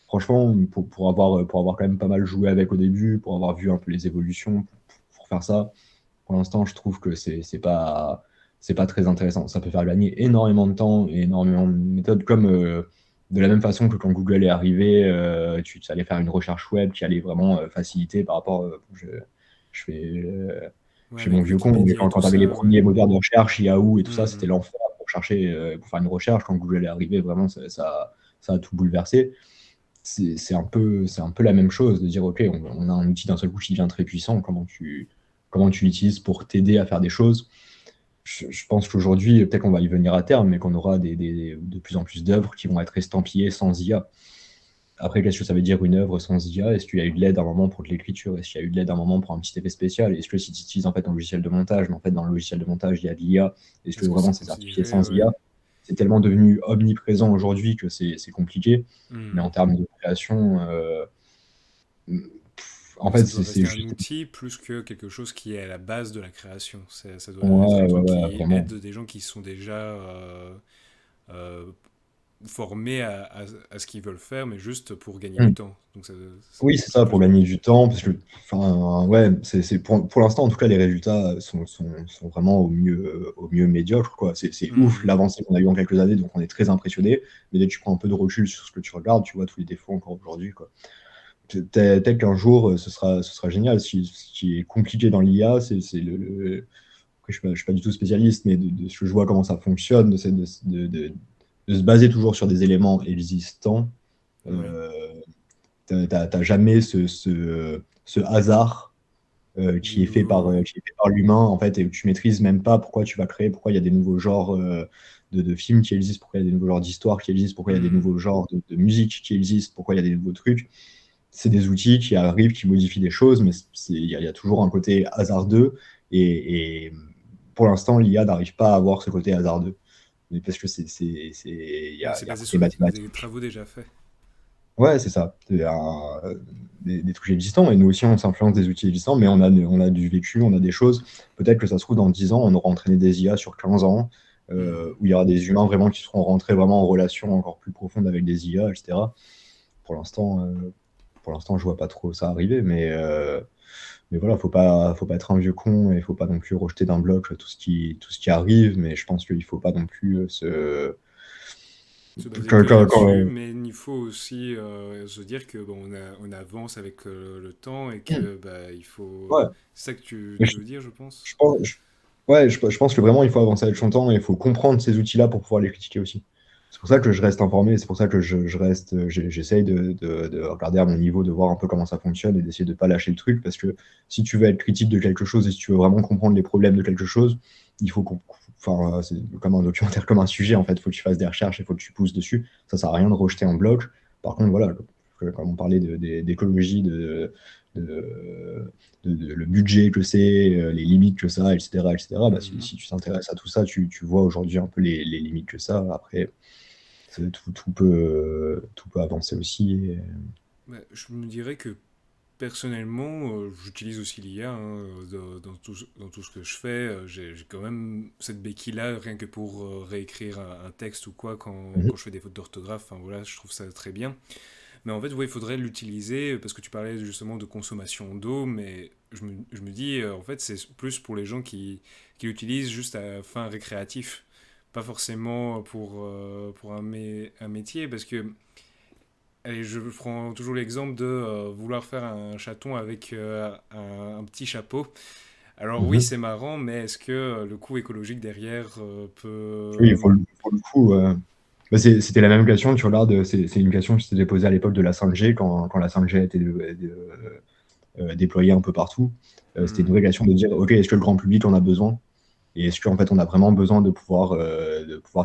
C: Franchement, pour avoir quand même pas mal joué avec au début, pour avoir vu un peu les évolutions, pour faire ça, pour l'instant, je trouve que c'est pas très intéressant. Ça peut faire gagner énormément de temps et énormément de méthodes, comme de la même façon que quand Google est arrivé, tu allais faire une recherche web qui allait vraiment faciliter par rapport. Je fais,
A: Ouais,
C: je fais mon
A: avec
C: vieux con, mais
A: Wikipédia et
C: quand
A: tout
C: tu avais les
A: ça, ouais.
C: premiers moteurs de recherche, Yahoo et tout ça, c'était
A: Hmm.
C: l'enfer pour chercher, pour faire une recherche. Quand Google est arrivé, vraiment, ça a tout bouleversé. C'est un peu la même chose de dire, OK, on a un outil d'un seul coup qui devient très puissant, comment tu l'utilises pour t'aider à faire des choses. Je pense qu'aujourd'hui, peut-être qu'on va y venir à terme, mais qu'on aura de plus en plus d'œuvres qui vont être estampillées sans IA. Après, qu'est-ce que ça veut dire une œuvre sans IA? Est-ce qu'il y a eu de l'aide à un moment pour de l'écriture? Est-ce qu'il y a eu de l'aide à un moment pour un petit effet spécial? Est-ce que si tu utilises en fait un logiciel de montage, mais en fait dans le logiciel de montage, il y a de l'IA, est-ce que
A: Est-ce que
C: vraiment
A: c'est
C: c'est certifié
A: considéré,
C: sans
A: ouais.
C: IA? C'est tellement devenu omniprésent aujourd'hui que c'est compliqué. Mais
A: Hmm.
C: en termes de création, en
A: Donc
C: fait,
A: ça doit
C: c'est
A: rester un
C: juste.
A: outil plus que quelque chose qui est à la base de la création. Ça doit être un
C: Ouais, ouais,
A: truc
C: ouais,
A: qui
C: vraiment.
A: aide des gens qui sont déjà euh, formés à ce qu'ils veulent faire, mais juste pour gagner du
C: Hmm.
A: temps. Donc
C: Oui, c'est
A: c'est
C: ça, pour
A: plus ou moins
C: gagner
A: l'idée.
C: du temps, parce que, enfin, ouais, pour l'instant, en tout cas, les résultats sont vraiment au mieux médiocres, quoi. C'est ouf
A: Hmm.
C: l'avancée qu'on a eue en quelques années, donc on est très impressionné. Mais dès que tu prends un peu de recul sur ce que tu regardes, tu vois tous les défauts encore aujourd'hui, quoi. Peut-être qu'un jour, ce sera génial. Ce qui est compliqué dans l'IA, c'est après, je suis pas du tout spécialiste, mais de ce que je vois comment ça fonctionne, de se baser toujours sur des éléments existants.
A: Ouais.
C: Euh, t'as jamais ce hasard
A: Du nouveau, ouais.
C: qui est fait par l'humain, en fait, et où tu maîtrises même pas pourquoi tu vas créer, pourquoi il y a des nouveaux genres de films qui existent, pourquoi il y a des nouveaux genres d'histoires qui existent, pourquoi il y a des
A: Hmm.
C: nouveaux genres de musique qui existent, pourquoi il y a des nouveaux trucs. C'est des outils qui arrivent, qui modifient des choses, mais il y a toujours un côté hasardeux, et pour l'instant, l'IA n'arrive pas à avoir ce côté hasardeux. Mais parce que
A: Ouais, c'est
C: il y a un
A: basé
C: côté
A: sur des
C: mathématique.
A: travaux déjà faits.
C: Ouais, c'est ça. Des trucs existants. Et nous aussi, on s'influence des outils existants, mais on a du vécu, on a des choses. Peut-être que ça se trouve, dans 10 ans, on aura entraîné des IA sur 15 ans,
A: Hmm.
C: où il y aura des humains vraiment qui seront rentrés vraiment en relation encore plus profonde avec des IA, etc. Pour l'instant, euh, pour l'instant, je vois pas trop ça arriver, mais voilà, faut pas être un vieux con et faut pas non plus rejeter d'un bloc tout ce qui arrive. Mais je pense qu'il faut pas non plus
A: Se baser
C: quand-
A: que
C: quand-
A: là-dessus,
C: quand-
A: mais il faut aussi se dire que bon, on avance avec le temps et que bah, il faut.
C: Ouais.
A: C'est ça que
C: Mais
A: tu veux dire, je
C: je
A: pense.
C: pense, ouais, je pense que vraiment, il faut avancer avec son temps et il faut comprendre ces outils-là pour pouvoir les critiquer aussi. C'est pour ça que je reste informé, c'est pour ça que je reste, j'essaye de regarder à mon niveau, de voir un peu comment ça fonctionne et d'essayer de ne pas lâcher le truc, parce que si tu veux être critique de quelque chose et si tu veux vraiment comprendre les problèmes de quelque chose, il faut qu'on, enfin, c'est comme un documentaire, comme un sujet, en fait, il faut que tu fasses des recherches, il faut que tu pousses dessus. Ça sert à rien de rejeter en bloc. Par contre, voilà, comme on parlait d'écologie, le budget que c'est, les limites que ça, etc., etc. Bah,
A: Mhm.
C: si tu t'intéresses à tout ça, tu vois aujourd'hui un peu les limites que ça. Après, tout peut avancer aussi.
A: Bah, je me dirais que personnellement, j'utilise aussi l'IA hein, dans tout ce que je fais. J'ai quand même cette béquille-là, rien que pour réécrire un texte ou quoi,
C: Mhm.
A: quand je fais des fautes d'orthographe. Enfin voilà, je trouve ça très bien. Mais en fait, ouais, il faudrait l'utiliser parce que tu parlais justement de consommation d'eau, mais je me dis, en fait, c'est plus pour les gens qui l'utilisent juste à fin récréatif, pas forcément pour un métier, parce que, allez, je prends toujours l'exemple de vouloir faire un chaton avec un petit chapeau. Alors oui,
C: Mhm.
A: c'est marrant, mais est-ce que le coût écologique derrière
C: Oui,
A: peut...
C: pour le coup, bah, c'était la même question. Tu regardes, c'est une question qui s'était posée à l'époque de la 5G, quand la 5G a été déployée un peu partout. C'était une
A: Hmm,
C: vraie question de dire, OK, est-ce que le grand public en a besoin? Et est-ce qu'en fait, on a vraiment besoin de pouvoir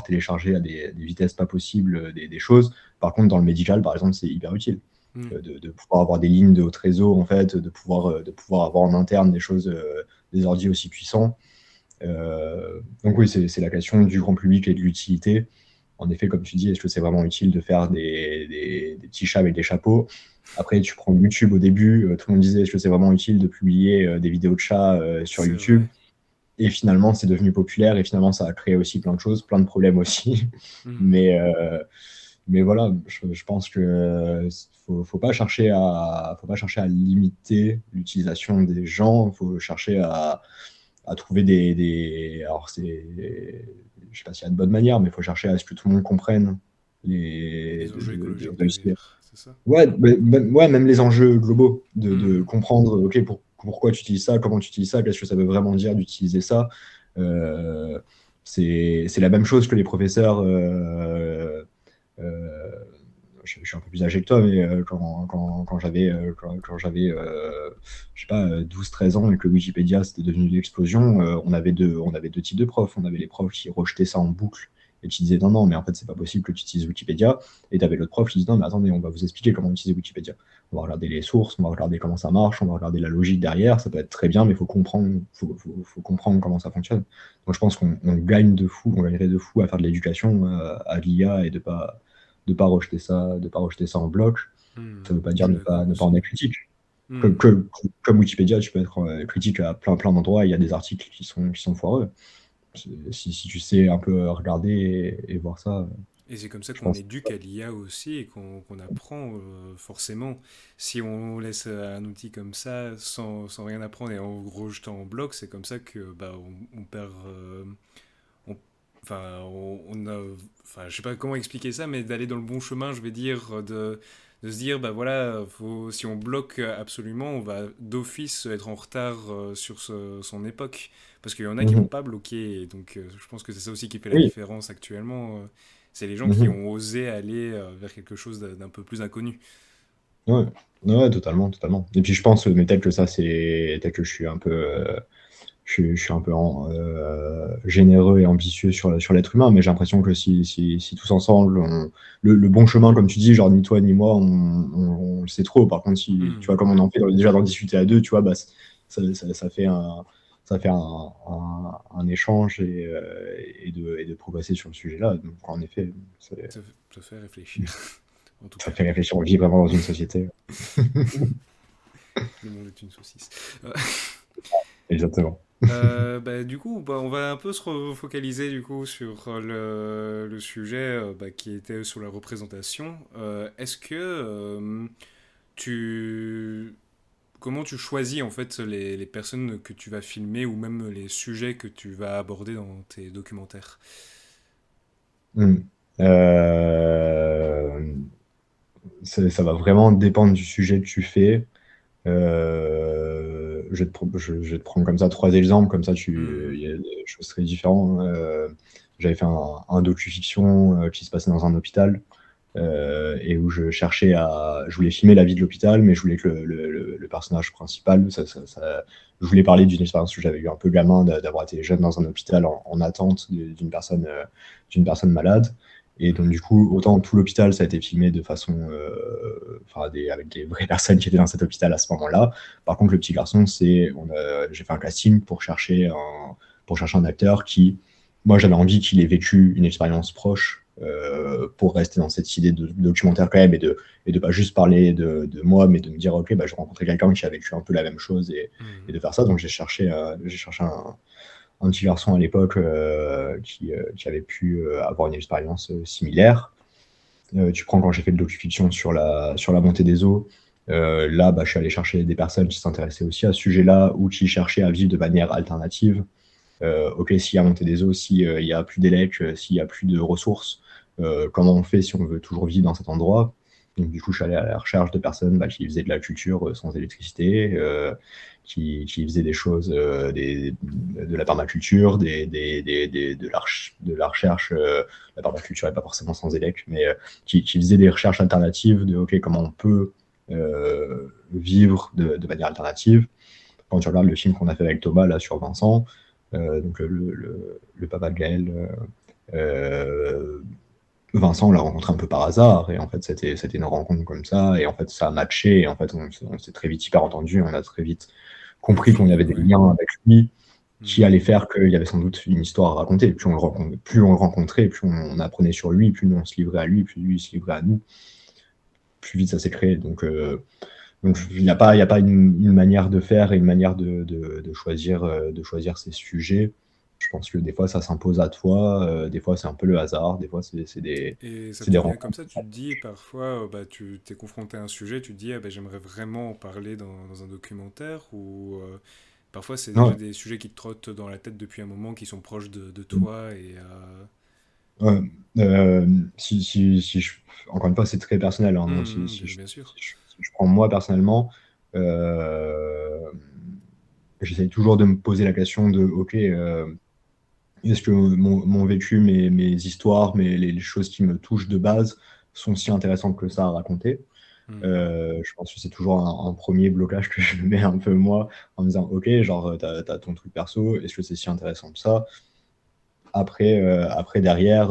C: télécharger à des vitesses pas possibles des choses? Par contre, dans le médical, par exemple, c'est hyper utile
A: hmm,
C: de pouvoir avoir des lignes de haute réseau, en fait, de pouvoir avoir en interne des choses, des ordi aussi puissants. Donc oui, c'est la question du grand public et de l'utilité. En effet, comme tu dis, est-ce que c'est vraiment utile de faire des petits chats avec des chapeaux? Après, tu prends YouTube au début, tout le monde disait est-ce que c'est vraiment utile de publier des vidéos de chats sur
A: c'est
C: YouTube?
A: vrai.
C: Et finalement, c'est devenu populaire et finalement, ça a créé aussi plein de choses, plein de problèmes aussi.
A: Hmm,
C: Mais, euh, mais voilà, je pense que faut pas chercher à limiter l'utilisation des gens. Il faut chercher à trouver alors je sais pas s'il y a de bonnes manières, mais il faut chercher à ce que tout le monde comprenne
A: les enjeux
C: de
A: écologiques
C: réussir.
A: derrière, c'est ça?
C: Ouais, ouais, même les enjeux globaux, de
A: Hmm,
C: comprendre, ok, pourquoi tu utilises ça, comment tu utilises ça, qu'est-ce que ça veut vraiment dire d'utiliser ça. Euh, c'est la même chose que les professeurs. Euh, je suis un peu plus âgé que toi, mais quand j'avais je sais pas, 12-13 ans et que Wikipédia c'était devenu l'explosion, on avait deux types de profs. On avait les profs qui rejetaient ça en boucle et qui disaient non, non, mais en fait, c'est pas possible que tu utilises Wikipédia. Et tu avais l'autre prof qui disait non, mais attendez, on va vous expliquer comment utiliser Wikipédia. On va regarder les sources, on va regarder comment ça marche, on va regarder la logique derrière. Ça peut être très bien, mais il faut comprendre comment ça fonctionne. Donc je pense qu'on gagne de fou, on gagnerait de fou à faire de l'éducation à l'IA et de pas rejeter ça en bloc. Ça
A: hmm,
C: ne veut pas
A: je
C: dire
A: suis d'accord
C: ne pas en
A: aussi.
C: être critique.
A: Hmm.
C: Comme Wikipédia, tu peux être critique à plein d'endroits. Il y a des articles qui sont foireux. Si tu sais un peu regarder et voir ça,
A: Et c'est comme ça
C: je
A: qu'on
C: pense.
A: éduque à l'IA aussi et qu'on apprend forcément. Si on laisse un outil comme ça sans rien apprendre et en gros jetant en bloc, c'est comme ça que bah, on perd. On- enfin, on a, enfin, je sais pas comment expliquer ça, mais d'aller dans le bon chemin, je vais dire, de se dire, bah voilà, si on bloque absolument, on va d'office être en retard sur son époque. Parce qu'il y en a qui vont
C: Mhm.
A: pas bloquer, et donc je pense que c'est ça aussi qui fait la
C: Oui.
A: différence actuellement. C'est les gens qui
C: Mhm.
A: ont osé aller vers quelque chose d'un peu plus inconnu.
C: Ouais. Ouais, totalement, totalement. Et puis je pense, mais tel que je suis un peu je suis un peu généreux et ambitieux sur l'être humain, mais j'ai l'impression que si tous ensemble, le bon chemin, comme tu dis, genre ni toi ni moi, on le sait trop. Par contre, si, tu
A: Hmm.
C: vois, comme on en fait déjà d'en discuter à deux, tu vois, bah, ça fait un échange et de progresser sur le sujet-là. Donc, en effet,
A: Ça fait réfléchir, en tout
C: ça
A: cas.
C: fait réfléchir. On vit vraiment dans une société.
A: Le monde est une saucisse.
C: Exactement.
A: Bah, du coup, bah, on va un peu se refocaliser du coup sur le sujet bah, qui était sur la représentation. Est-ce que tu... Comment tu choisis en fait les personnes que tu vas filmer ou même les sujets que tu vas aborder dans tes documentaires?
C: Hmm. Euh, ça va vraiment dépendre du sujet que tu fais. Je vais te prendre comme ça trois exemples, comme ça
A: Hmm,
C: il y a des choses très différentes. J'avais fait un docu-fiction qui se passait dans un hôpital et où je voulais filmer la vie de l'hôpital, mais je voulais que le personnage principal, je voulais parler d'une expérience que j'avais eu un peu gamin, d'avoir été jeune dans un hôpital en attente d'une personne malade. Et donc,
A: mhm.
C: du coup, autant tout l'hôpital, ça a été filmé de façon, enfin, avec des vraies personnes qui étaient dans cet hôpital à ce moment-là. Par contre, le petit garçon, j'ai fait un casting pour chercher un acteur qui, moi, j'avais envie qu'il ait vécu une expérience proche pour rester dans cette idée de documentaire quand même et de pas juste parler de moi, mais de me dire, ok, bah, je vais rencontrer quelqu'un qui a vécu un peu la même chose et
A: Mhm.
C: de faire ça. Donc, j'ai cherché un petit garçon à l'époque qui avait pu avoir une expérience similaire. Tu prends quand j'ai fait le docu-fiction sur la montée des eaux. Là, bah, je suis allé chercher des personnes qui s'intéressaient aussi à ce sujet-là ou qui cherchaient à vivre de manière alternative. Ok, s'il y a montée des eaux, s'il n'y a plus d'élec, s'il n'y a plus de ressources, comment on fait si on veut toujours vivre dans cet endroit? Donc, du coup, je suis allé à la recherche de personnes qui faisaient de la culture sans électricité, qui faisaient des choses, de la permaculture, de la recherche. La permaculture n'est pas forcément sans élec, mais qui faisaient des recherches alternatives de OK, comment on peut vivre de manière alternative. Quand tu regardes le film qu'on a fait avec Thomas là sur Vincent, donc le papa de Gaël, euh, Vincent, on l'a rencontré un peu par hasard, et en fait, c'était une rencontre comme ça, et en fait, ça a matché, et en fait, on s'est très vite hyper entendu, on a très vite
A: Le
C: compris qu'on avait
A: feeling,
C: des
A: ouais.
C: liens avec lui qui
A: Hmm.
C: allaient faire qu'il y avait sans doute une histoire à raconter. Plus on le rencontrait, plus on apprenait sur lui, plus on se livrait à lui, plus lui se livrait à nous, plus vite ça s'est créé. Donc il y a pas une manière de faire et une manière de choisir ses sujets. Je pense que des fois, ça s'impose à toi, des fois, c'est un peu le hasard, des fois,
A: Et ça
C: c'est des
A: te vient comme
C: rencontres.
A: ça, tu te dis parfois, bah, tu t'es confronté à un sujet, tu te dis, ah, bah, j'aimerais vraiment en parler dans un documentaire, ou parfois c'est déjà
C: Ouais.
A: des sujets qui te trottent dans la tête depuis un moment, qui sont proches de toi, et
C: Ouais. Si encore une fois, c'est très personnel, hein, donc
A: bien sûr.
C: si je prends moi personnellement, euh, j'essaye toujours de me poser la question de, OK, est-ce que mon vécu, mes histoires, les choses qui me touchent de base sont si intéressantes que ça à raconter?
A: Mhm.
C: Je pense que c'est toujours un premier blocage que je me mets un peu moi, en me disant, OK, genre, t'as ton truc perso, est-ce que c'est si intéressant que ça? Après derrière,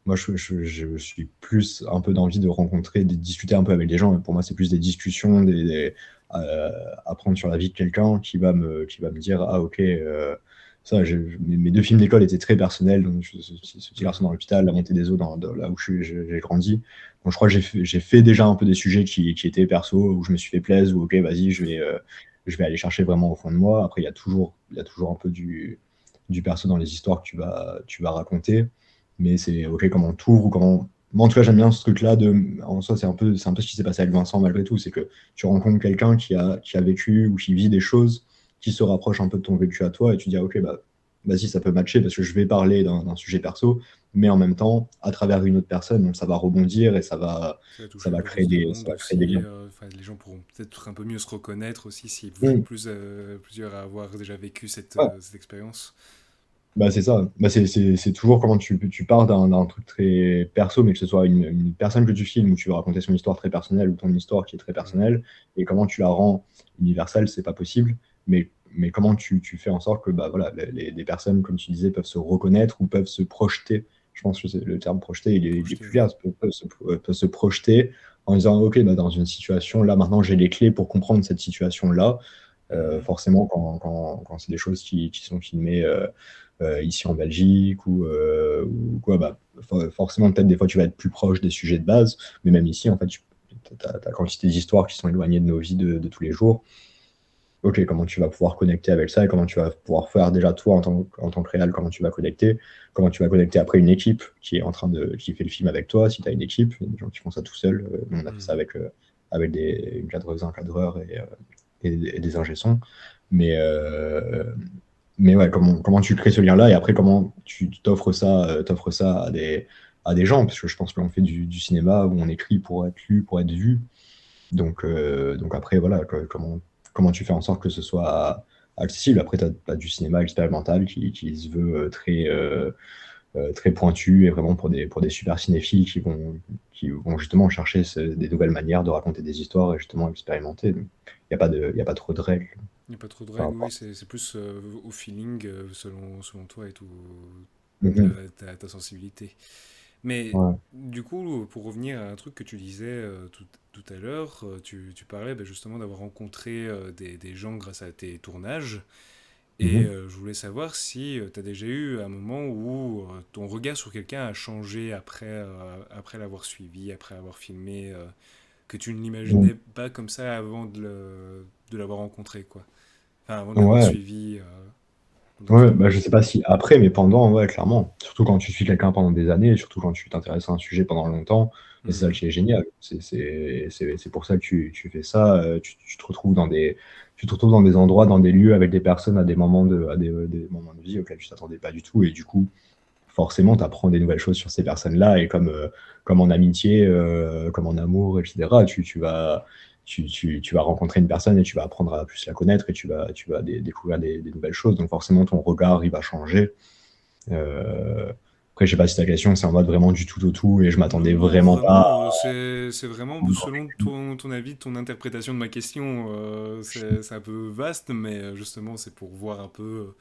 C: moi, je suis plus un peu d'envie de rencontrer, de discuter un peu avec des gens. Pour moi, c'est plus des discussions, apprendre sur la vie de quelqu'un qui va me dire, ah OK, ça, mes deux films d'école étaient très personnels. Donc, ce petit garçon dans
A: Mhm.
C: l'hôpital, la montée des eaux là où j'ai grandi. Donc, je crois que j'ai fait déjà un peu des sujets qui étaient perso, où je me suis fait plaisir, où OK, vas-y, je vais aller chercher vraiment au fond de moi. Après, il y a toujours un peu du perso dans les histoires que tu vas raconter, mais c'est OK comment on t'ouvre ou comment. Moi, en tout cas, j'aime bien ce truc-là. En soi, c'est un peu ce qui s'est passé avec Vincent malgré tout. C'est que tu rencontres quelqu'un qui a vécu ou qui vit des choses qui se rapprochent un peu de ton vécu à toi et tu dis, ah, OK, bah, vas-y, ça peut matcher parce que je vais parler d'un sujet perso, mais en même temps, à travers une autre personne, donc ça va rebondir et
A: Ça va
C: ça
A: toucher un
C: va
A: peu plus de monde
C: ça va créer des
A: aussi.
C: liens.
A: Enfin, les gens pourront peut-être un peu mieux se reconnaître aussi si vous êtes
C: Mm.
A: plusieurs à avoir déjà vécu
C: Ouais.
A: cette expérience.
C: Bah, c'est ça. Bah, c'est toujours comment tu pars d'un truc très perso, mais que ce soit une personne que tu filmes où tu veux raconter son histoire très personnelle ou ton histoire qui est très
A: Mhm.
C: personnelle, et comment tu la rends universelle, c'est pas possible. Mais comment tu fais en sorte que bah, voilà, les personnes, comme tu disais, peuvent se reconnaître ou peuvent se projeter. Je pense que le terme projeter, il est
A: Projeté,
C: plus
A: ouais.
C: clair, peuvent se projeter en disant, OK, bah, dans une situation, là, maintenant, j'ai les clés pour comprendre cette situation-là.
A: Mhm.
C: Forcément, quand c'est des choses qui sont filmées ici en Belgique ou quoi, bah, forcément, peut-être des fois, tu vas être plus proche des sujets de base, mais même ici, en fait, tu as quantité d'histoires qui sont éloignées de nos vies de tous les jours. OK, comment tu vas pouvoir connecter avec ça et comment tu vas pouvoir faire déjà toi en tant que réal, comment tu vas connecter après une équipe qui fait le film avec toi, si tu as une équipe, il y a des gens qui font ça tout seuls. Nous, on a fait ça
A: Mhm.
C: avec une cadreuse, un cadreur et des ingé sons. Mais, euh, mais ouais, comment tu crées ce lien-là et après comment tu t'offres ça à des gens, parce que je pense qu'on fait du cinéma où on écrit pour être lu, pour être vu. Donc après, voilà, comment tu fais en sorte que ce soit accessible. Après, tu as du cinéma expérimental qui se veut très pointu et vraiment pour des super cinéphiles qui vont justement chercher des nouvelles manières de raconter des histoires et justement expérimenter. Donc, il y a pas trop de règles
A: Il n'y a pas trop de
C: par
A: règles,
C: rapport
A: oui,
C: à ça.
A: c'est plus au feeling, selon toi et tout,
C: Mhm.
A: ta sensibilité. Mais
C: Ouais.
A: du coup, pour revenir à un truc que tu disais tout à l'heure, tu parlais bah, justement d'avoir rencontré des gens grâce à tes tournages. Et
C: Mhm.
A: je voulais savoir si tu as déjà eu un moment où ton regard sur quelqu'un a changé après l'avoir suivi, après avoir filmé, que tu ne
C: Mhm.
A: l'imaginais pas comme ça avant de l'avoir rencontré, quoi. Enfin, avant de l'avoir
C: Ouais.
A: suivi dans le
C: Ouais,
A: film.
C: bah, je sais pas si après, mais pendant, ouais, clairement. Surtout quand tu suis quelqu'un pendant des années, et surtout quand tu t'intéresses à un sujet pendant longtemps, et c'est ça
A: Mhm.
C: qui est génial. C'est pour ça que tu fais ça. Tu te retrouves dans des endroits, dans des lieux avec des personnes à des moments de vie auxquels tu t'attendais pas du tout. Et du coup, forcément, tu apprends des nouvelles choses sur ces personnes-là, et comme en amitié, comme en amour, etc., tu vas rencontrer une personne et tu vas apprendre à plus la connaître, et tu vas découvrir des nouvelles choses. Donc forcément, ton regard, il va changer. Euh, Après, je sais pas si ta question, c'est en mode vraiment du tout au tout, et je
A: Non,
C: m'attendais
A: non,
C: vraiment pas
A: vraiment, c'est vraiment selon ton avis, ton interprétation de ma question. C'est un peu vaste, mais justement, c'est pour voir un peu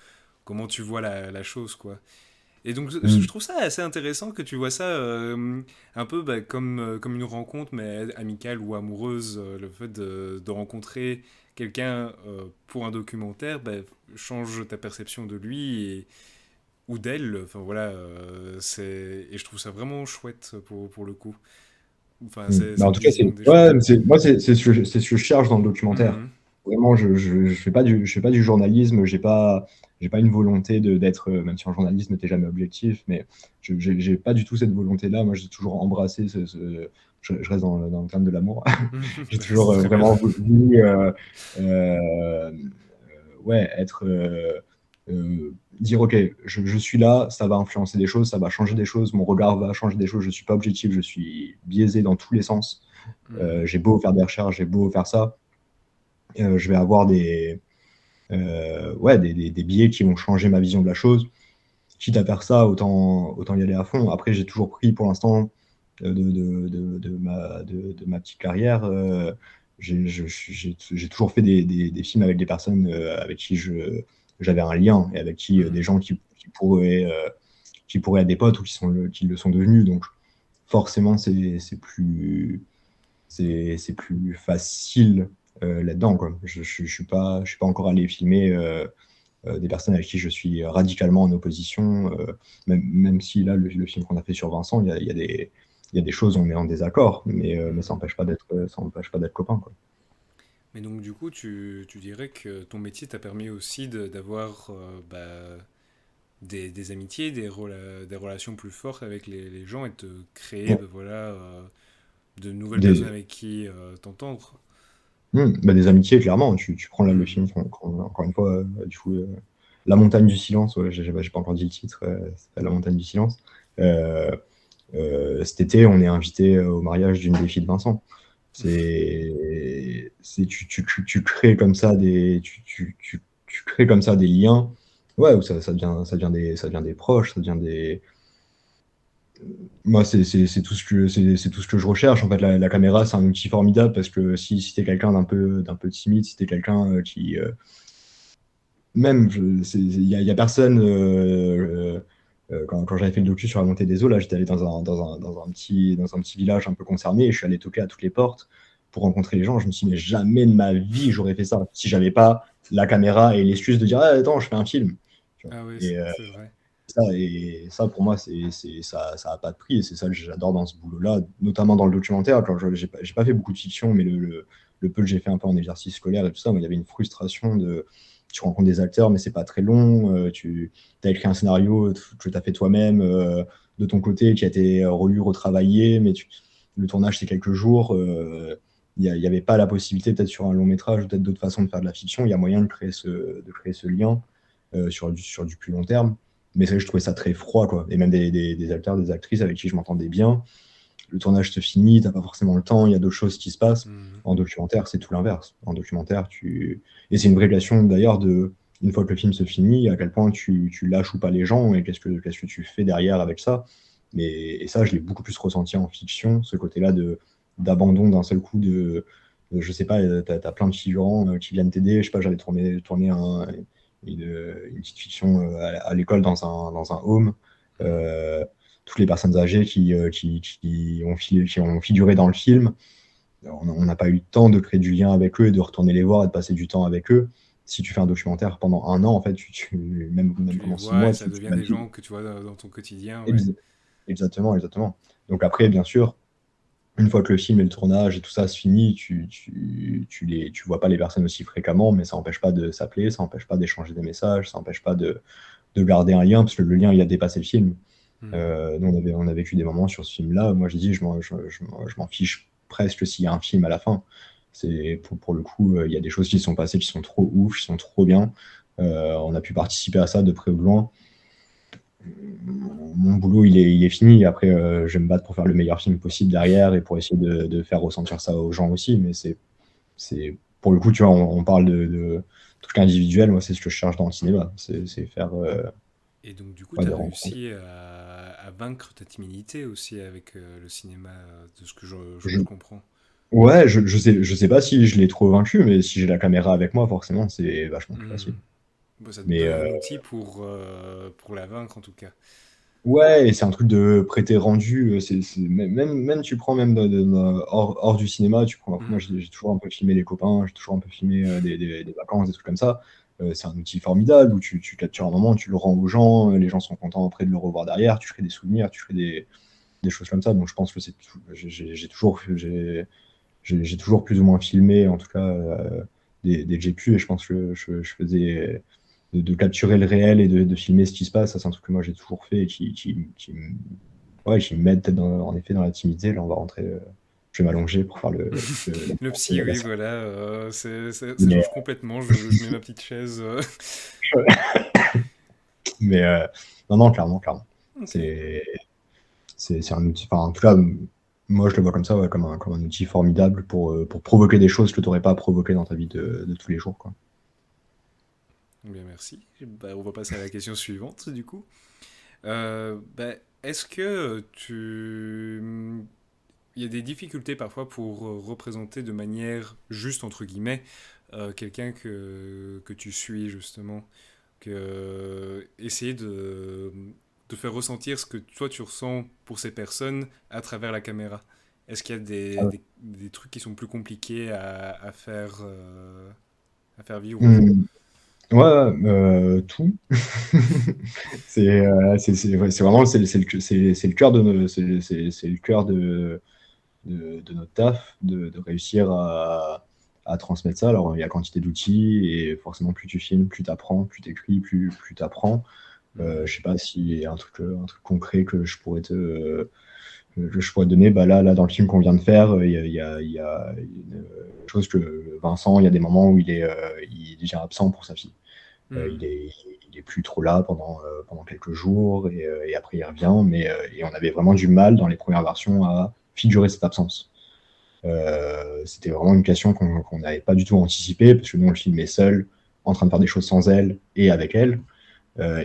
A: comment tu vois la chose, quoi. Et donc, je
C: Mm.
A: trouve ça assez intéressant que tu vois ça un peu bah, comme une rencontre, mais amicale ou amoureuse. Le fait de rencontrer quelqu'un pour un documentaire bah, change ta perception de lui ou d'elle. Enfin voilà, et je trouve ça vraiment chouette pour le coup. Enfin,
C: Mais en
A: cette
C: tout cas,
A: vision des
C: ouais,
A: choses.
C: moi, c'est ce que je cherche dans le documentaire.
A: Mhm.
C: Vraiment, je fais pas du journalisme, j'ai pas une volonté d'être, même si en journalisme, t'es jamais objectif, mais j'ai pas du tout cette volonté-là. Moi, j'ai toujours embrassé je reste dans le terme de l'amour. J'ai
A: Bah,
C: toujours
A: c'est très bien.
C: vraiment voulu, ouais, dire, ok, je suis là, ça va influencer des choses, ça va changer des choses, mon regard va changer des choses, je suis pas objectif, je suis biaisé dans tous les sens.
A: Mhm.
C: J'ai beau faire des recherches, j'ai beau faire ça, je vais avoir ouais, des biais qui vont changer ma vision de la chose. Quitte à faire ça, autant y aller à fond. Après, j'ai toujours pris pour l'instant de ma petite carrière. J'ai toujours fait des films avec des personnes avec qui j'avais un lien, et avec qui des
A: Mhm.
C: gens qui pourraient être des potes, ou qui le sont devenus. Donc forcément, c'est plus facile là-dedans, quoi. Je suis pas encore allé filmer des personnes avec qui je suis radicalement en opposition, même si là, le film qu'on a fait sur Vincent, il y a des choses où on est en désaccord, mais ça
A: Mhm.
C: n'empêche pas d'être copains, quoi.
A: Mais donc du coup, tu dirais que ton métier t'a permis aussi d'avoir bah, des amitiés, des relations plus fortes avec les gens et de te créer bah, voilà, de nouvelles personnes
C: Des,
A: avec qui t'entendre.
C: des amitiés, clairement. Tu prends là le
A: Mhm.
C: film, encore une fois, du coup, La montagne du silence, ouais, j'ai pas encore dit le titre, ça s'appelle La montagne du silence. Euh, Cet été, on est invité au mariage d'une des filles de Vincent. Tu crées comme ça tu crées comme ça des liens, ouais, où ça devient des proches, ça devient des. Moi, c'est tout ce que je recherche. En fait, la caméra, c'est un outil formidable, parce que si t'es quelqu'un d'un peu timide, si t'es quelqu'un qui, même, il y a personne. Quand j'avais fait le docu sur la montée des eaux, là, j'étais allé dans un petit village un peu concerné, et je suis allé toquer à toutes les portes pour rencontrer les gens. Je me suis dit, mais jamais de ma vie j'aurais fait ça si j'avais pas la caméra et l'excuse de dire, ah, attends, je fais un film. Tu vois.
A: Ah oui,
C: Et
A: c'est vrai.
C: ça, pour moi, ça a pas de prix, et c'est ça que j'adore dans ce boulot-là, notamment dans le documentaire. Quand j'ai pas fait beaucoup de fiction, mais le peu que j'ai fait un peu en exercice scolaire et tout ça, moi, il y avait une frustration de. Tu rencontres des acteurs, mais c'est pas très long. Tu as écrit un scénario que tu as fait toi-même, de ton côté, qui a été relu, retravaillé, mais le tournage, c'est quelques jours. Il n'y avait pas la possibilité, peut-être sur un long métrage, ou peut-être d'autres façons de faire de la fiction. Il y a moyen de créer ce lien sur du plus long terme. Mais c'est vrai que je trouvais ça très froid, quoi. Et même des acteurs, des actrices avec qui je m'entendais bien. Le tournage se finit, t'as pas forcément le temps, il y a d'autres choses qui se passent.
A: Mhm.
C: En documentaire, c'est tout l'inverse. En documentaire, et c'est une vraie question d'ailleurs une fois que le film se finit, à quel point tu lâches ou pas les gens, et qu'est-ce que tu fais derrière avec ça. Et ça, je l'ai beaucoup plus ressenti en fiction, ce côté-là d'abandon d'un seul coup je sais pas, t'as plein de figurants qui viennent t'aider. Je sais pas, j'avais tourné une petite fiction à l'école, dans un home.
A: Mhm.
C: Euh, Toutes les personnes âgées qui ont figuré dans le film, on n'a pas eu le temps de créer du lien avec eux, et de retourner les voir et de passer du temps avec eux. Si tu fais un documentaire pendant un an, en fait, même
A: Tu les
C: pendant six
A: vois et
C: mois,
A: ça devient des gens que tu vois dans ton quotidien, ouais.
C: Ex- Exactement, exactement. Donc après, bien sûr, une fois que le film et le tournage et tout ça se finit, tu vois pas les personnes aussi fréquemment, mais ça n'empêche pas de s'appeler, ça n'empêche pas d'échanger des messages, ça n'empêche pas de garder un lien, parce que le lien, il a dépassé le film.
A: Mhm.
C: Nous, on a vécu des moments sur ce film-là. Moi, je dis, je m'en fiche presque s'il y a un film à la fin. Pour le coup, il y a des choses qui se sont passées qui sont trop ouf, qui sont trop bien. On a pu participer à ça de près ou de loin. mon boulot, il est fini. Après, je vais me battre pour faire le meilleur film possible derrière et pour essayer de faire ressentir ça aux gens aussi. Mais pour le coup, tu vois, on parle de trucs individuels. Moi, c'est ce que je cherche dans le cinéma. C'est faire
A: Et donc, du coup,
C: ouais,
A: tu as
C: des rencontres.
A: réussi à vaincre ta timidité aussi avec le cinéma, de ce que
C: Je-
A: je comprends.
C: ouais, je sais pas si je l'ai trop vaincu, mais si j'ai la caméra avec moi, forcément, c'est vachement plus
A: Hmm.
C: facile.
A: Bon, ça te
C: Mais
A: donne un outil pour la vaincre, en tout cas.
C: ouais, et c'est un truc de prêter rendu. Même tu prends même hors du cinéma, tu prends. Moi,
A: Hmm.
C: j'ai toujours un peu filmé les copains, j'ai toujours un peu filmé des vacances, des trucs comme ça. C'est un outil formidable où tu captures un moment, tu le rends aux gens, les gens sont contents après de le revoir derrière, tu crées des souvenirs, tu crées des choses comme ça. Donc je pense que j'ai toujours plus ou moins filmé, en tout cas, dès que j'ai pu, et je pense que je faisais de capturer le réel et de filmer ce qui se passe. Ça, c'est un truc que moi j'ai toujours fait et ouais, qui m'aide peut-être en effet dans la timidité. Là, on va rentrer. Je vais m'allonger pour faire
A: Le psy, oui,
C: la
A: voilà, ça
C: mais,
A: change complètement. Je mets ma petite chaise.
C: mais non, non, clairement, clairement.
A: Ok.
C: C'est c'est un outil. Enfin, en tout cas, moi je le vois comme ça, ouais, comme un outil formidable pour provoquer des choses que tu n'aurais pas provoquées dans ta vie de tous les jours, quoi.
A: Bien, merci. Bah, on va passer à la question suivante, du coup. Bah, est-ce que il y a des difficultés parfois pour représenter de manière juste, entre guillemets, quelqu'un que tu suis, justement, essayer de faire ressentir ce que toi tu ressens pour ces personnes à travers la caméra. Est-ce qu'il y a des trucs qui sont plus compliqués à faire vivre aux gens?
C: Hmm. Ouais, tout. Ouais, c'est vraiment c'est le cœur de c'est le cœur de notre taf de réussir à transmettre ça. Alors il y a quantité d'outils et forcément plus tu filmes, plus tu apprends, plus tu écris, plus tu apprends.
A: Mhm.
C: Je sais pas s'il y a un truc concret que je pourrais te donner. Bah là dans le film qu'on vient de faire, il y a une chose que Vincent, il y a des moments où il est déjà absent pour sa fille.
A: Mhm.
C: Il est plus trop là pendant quelques jours et après il revient. Et on avait vraiment du mal dans les premières versions à figurer cette absence. C'était vraiment une question qu'on n'avait pas du tout anticipée parce que nous on le filmait seul, en train de faire des choses sans elle et avec elle.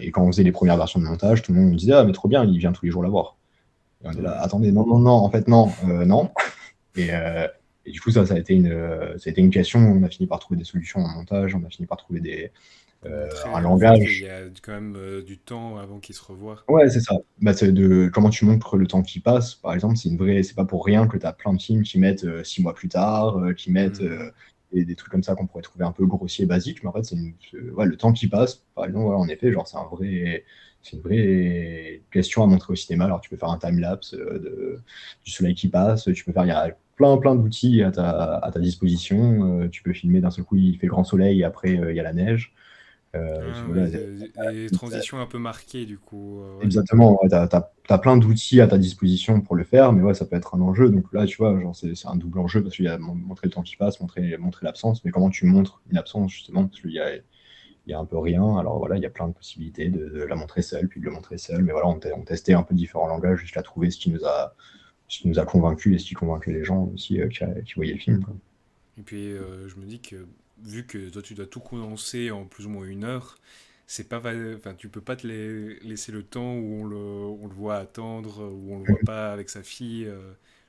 C: Et quand on faisait les premières versions de montage, tout le monde nous disait ah mais trop bien, il vient tous les jours la voir. Et on est là,
A: Mhm.
C: attendez, non, non, non, en fait non, non. Et, euh, et du coup ça a été une question. On a fini par trouver des solutions en montage, on a fini par trouver
A: Pour
C: un
A: montrer le fait qu'il y
C: langage.
A: a quand même du temps avant qu'ils se revoient.
C: Ouais, c'est ça. Bah, c'est de comment tu montres le temps qui passe, par exemple, c'est pas pour rien que tu as plein de films qui mettent 6 mois plus tard, qui mettent
A: Mhm.
C: des trucs comme ça qu'on pourrait trouver un peu grossier, basique, mais en fait, ouais, le temps qui passe, par exemple, voilà, en effet, genre, c'est une vraie question à montrer au cinéma. Alors, tu peux faire un time-lapse du soleil qui passe, il y a plein d'outils à ta disposition. Tu peux filmer d'un seul coup, il fait grand soleil, et après, il y a la neige.
A: Ah
C: Voilà,
A: oui, des transitions un peu marquées du coup. Ouais.
C: exactement, ouais, t'as plein d'outils à ta disposition pour le faire, mais ouais, ça peut être un enjeu. Donc là, tu vois, genre, c'est un double enjeu parce qu'il y a montrer le temps qui passe, montrer l'absence, mais comment tu montres une absence justement, parce qu'il y a un peu rien. Alors voilà, il y a plein de possibilités de la montrer seule, puis de le montrer seul, mais voilà, on testait un peu différents langages jusqu'à trouver ce qui nous a convaincus et ce qui convainquait les gens aussi qui voyaient le film, quoi.
A: Et puis je me dis que vu que toi tu dois tout condenser en plus ou moins 1 heure, c'est pas enfin tu peux pas laisser le temps où on le voit attendre, où on le voit pas avec sa fille.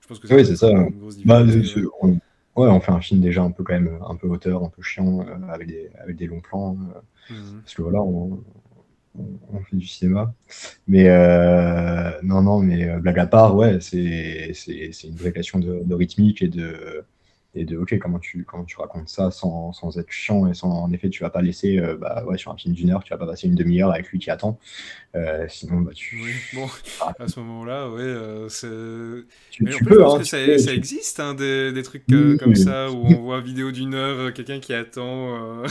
A: Je pense que ça
C: Oui,
A: doit
C: c'est
A: être
C: ça.
A: une grosse
C: Bah,
A: difficulté, ouais.
C: ouais, on fait un film déjà un peu quand même, un peu auteur, un peu chiant, avec des longs plans.
A: Mhm.
C: Parce que voilà, on fait du cinéma. Mais non, non, mais blague à part, ouais, c'est une vraie question de rythmique ok, comment tu racontes ça sans être chiant et en effet, tu vas pas laisser, bah ouais, sur un film d'1 heure, tu vas pas passer une demi-heure avec lui qui attend. Sinon, bah,
A: Oui, bon, à ce moment-là, ouais, mais en
C: tu
A: plus, je
C: peux,
A: pense
C: hein,
A: que
C: tu peux,
A: ça existe, hein, des trucs
C: oui,
A: comme
C: oui.
A: ça, où on voit vidéo d'1 heure, quelqu'un qui attend.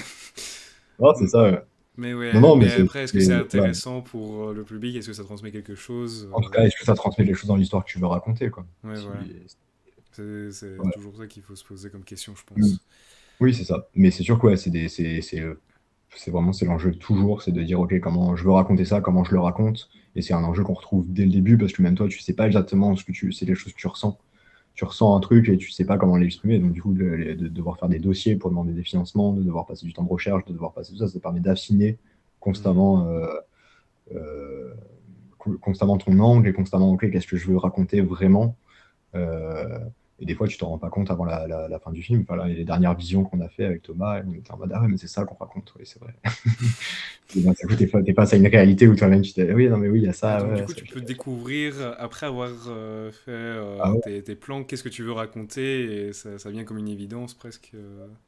C: Non, c'est
A: Mm.
C: ça. Ouais.
A: Mais
C: Non,
A: ouais,
C: non,
A: mais
C: mais
A: après, est-ce que c'est
C: voilà.
A: intéressant pour le public? Est-ce que ça transmet quelque chose?
C: En tout cas, est-ce que ça transmet les choses dans l'histoire que tu veux raconter, quoi.
A: Ouais, voilà. C'est
C: Ouais.
A: toujours ça qu'il faut se poser comme question, je
C: Mm.
A: pense.
C: Oui, c'est ça. Mais c'est sûr que ouais, c'est l'enjeu toujours, c'est de dire, OK, comment je veux raconter ça, comment je le raconte. Et c'est un enjeu qu'on retrouve dès le début parce que même toi, tu sais pas exactement c'est les choses que tu ressens. Tu ressens un truc et tu sais pas comment l'exprimer. Donc, du coup, de devoir faire des dossiers pour demander des financements, de devoir passer du temps de recherche, de devoir passer tout ça, ça permet d'affiner
A: Mhm.
C: constamment, euh, constamment ton angle et constamment, OK, qu'est-ce que je veux raconter vraiment. Euh, et des fois, tu t'en rends pas compte avant la fin du film. Enfin, là, les dernières visions qu'on a fait avec Thomas, on était en mode, ah ouais, mais c'est ça qu'on raconte, oui, c'est vrai. Et d'un seul coup, t'es face à une réalité où toi-même, tu t'es, oui, non, mais oui, il y a
A: Ah,
C: ça,
A: donc du
C: ouais,
A: coup, tu peux découvrir, après avoir fait
C: ah ouais.
A: tes plans, qu'est-ce que tu veux raconter, et ça vient comme une évidence presque.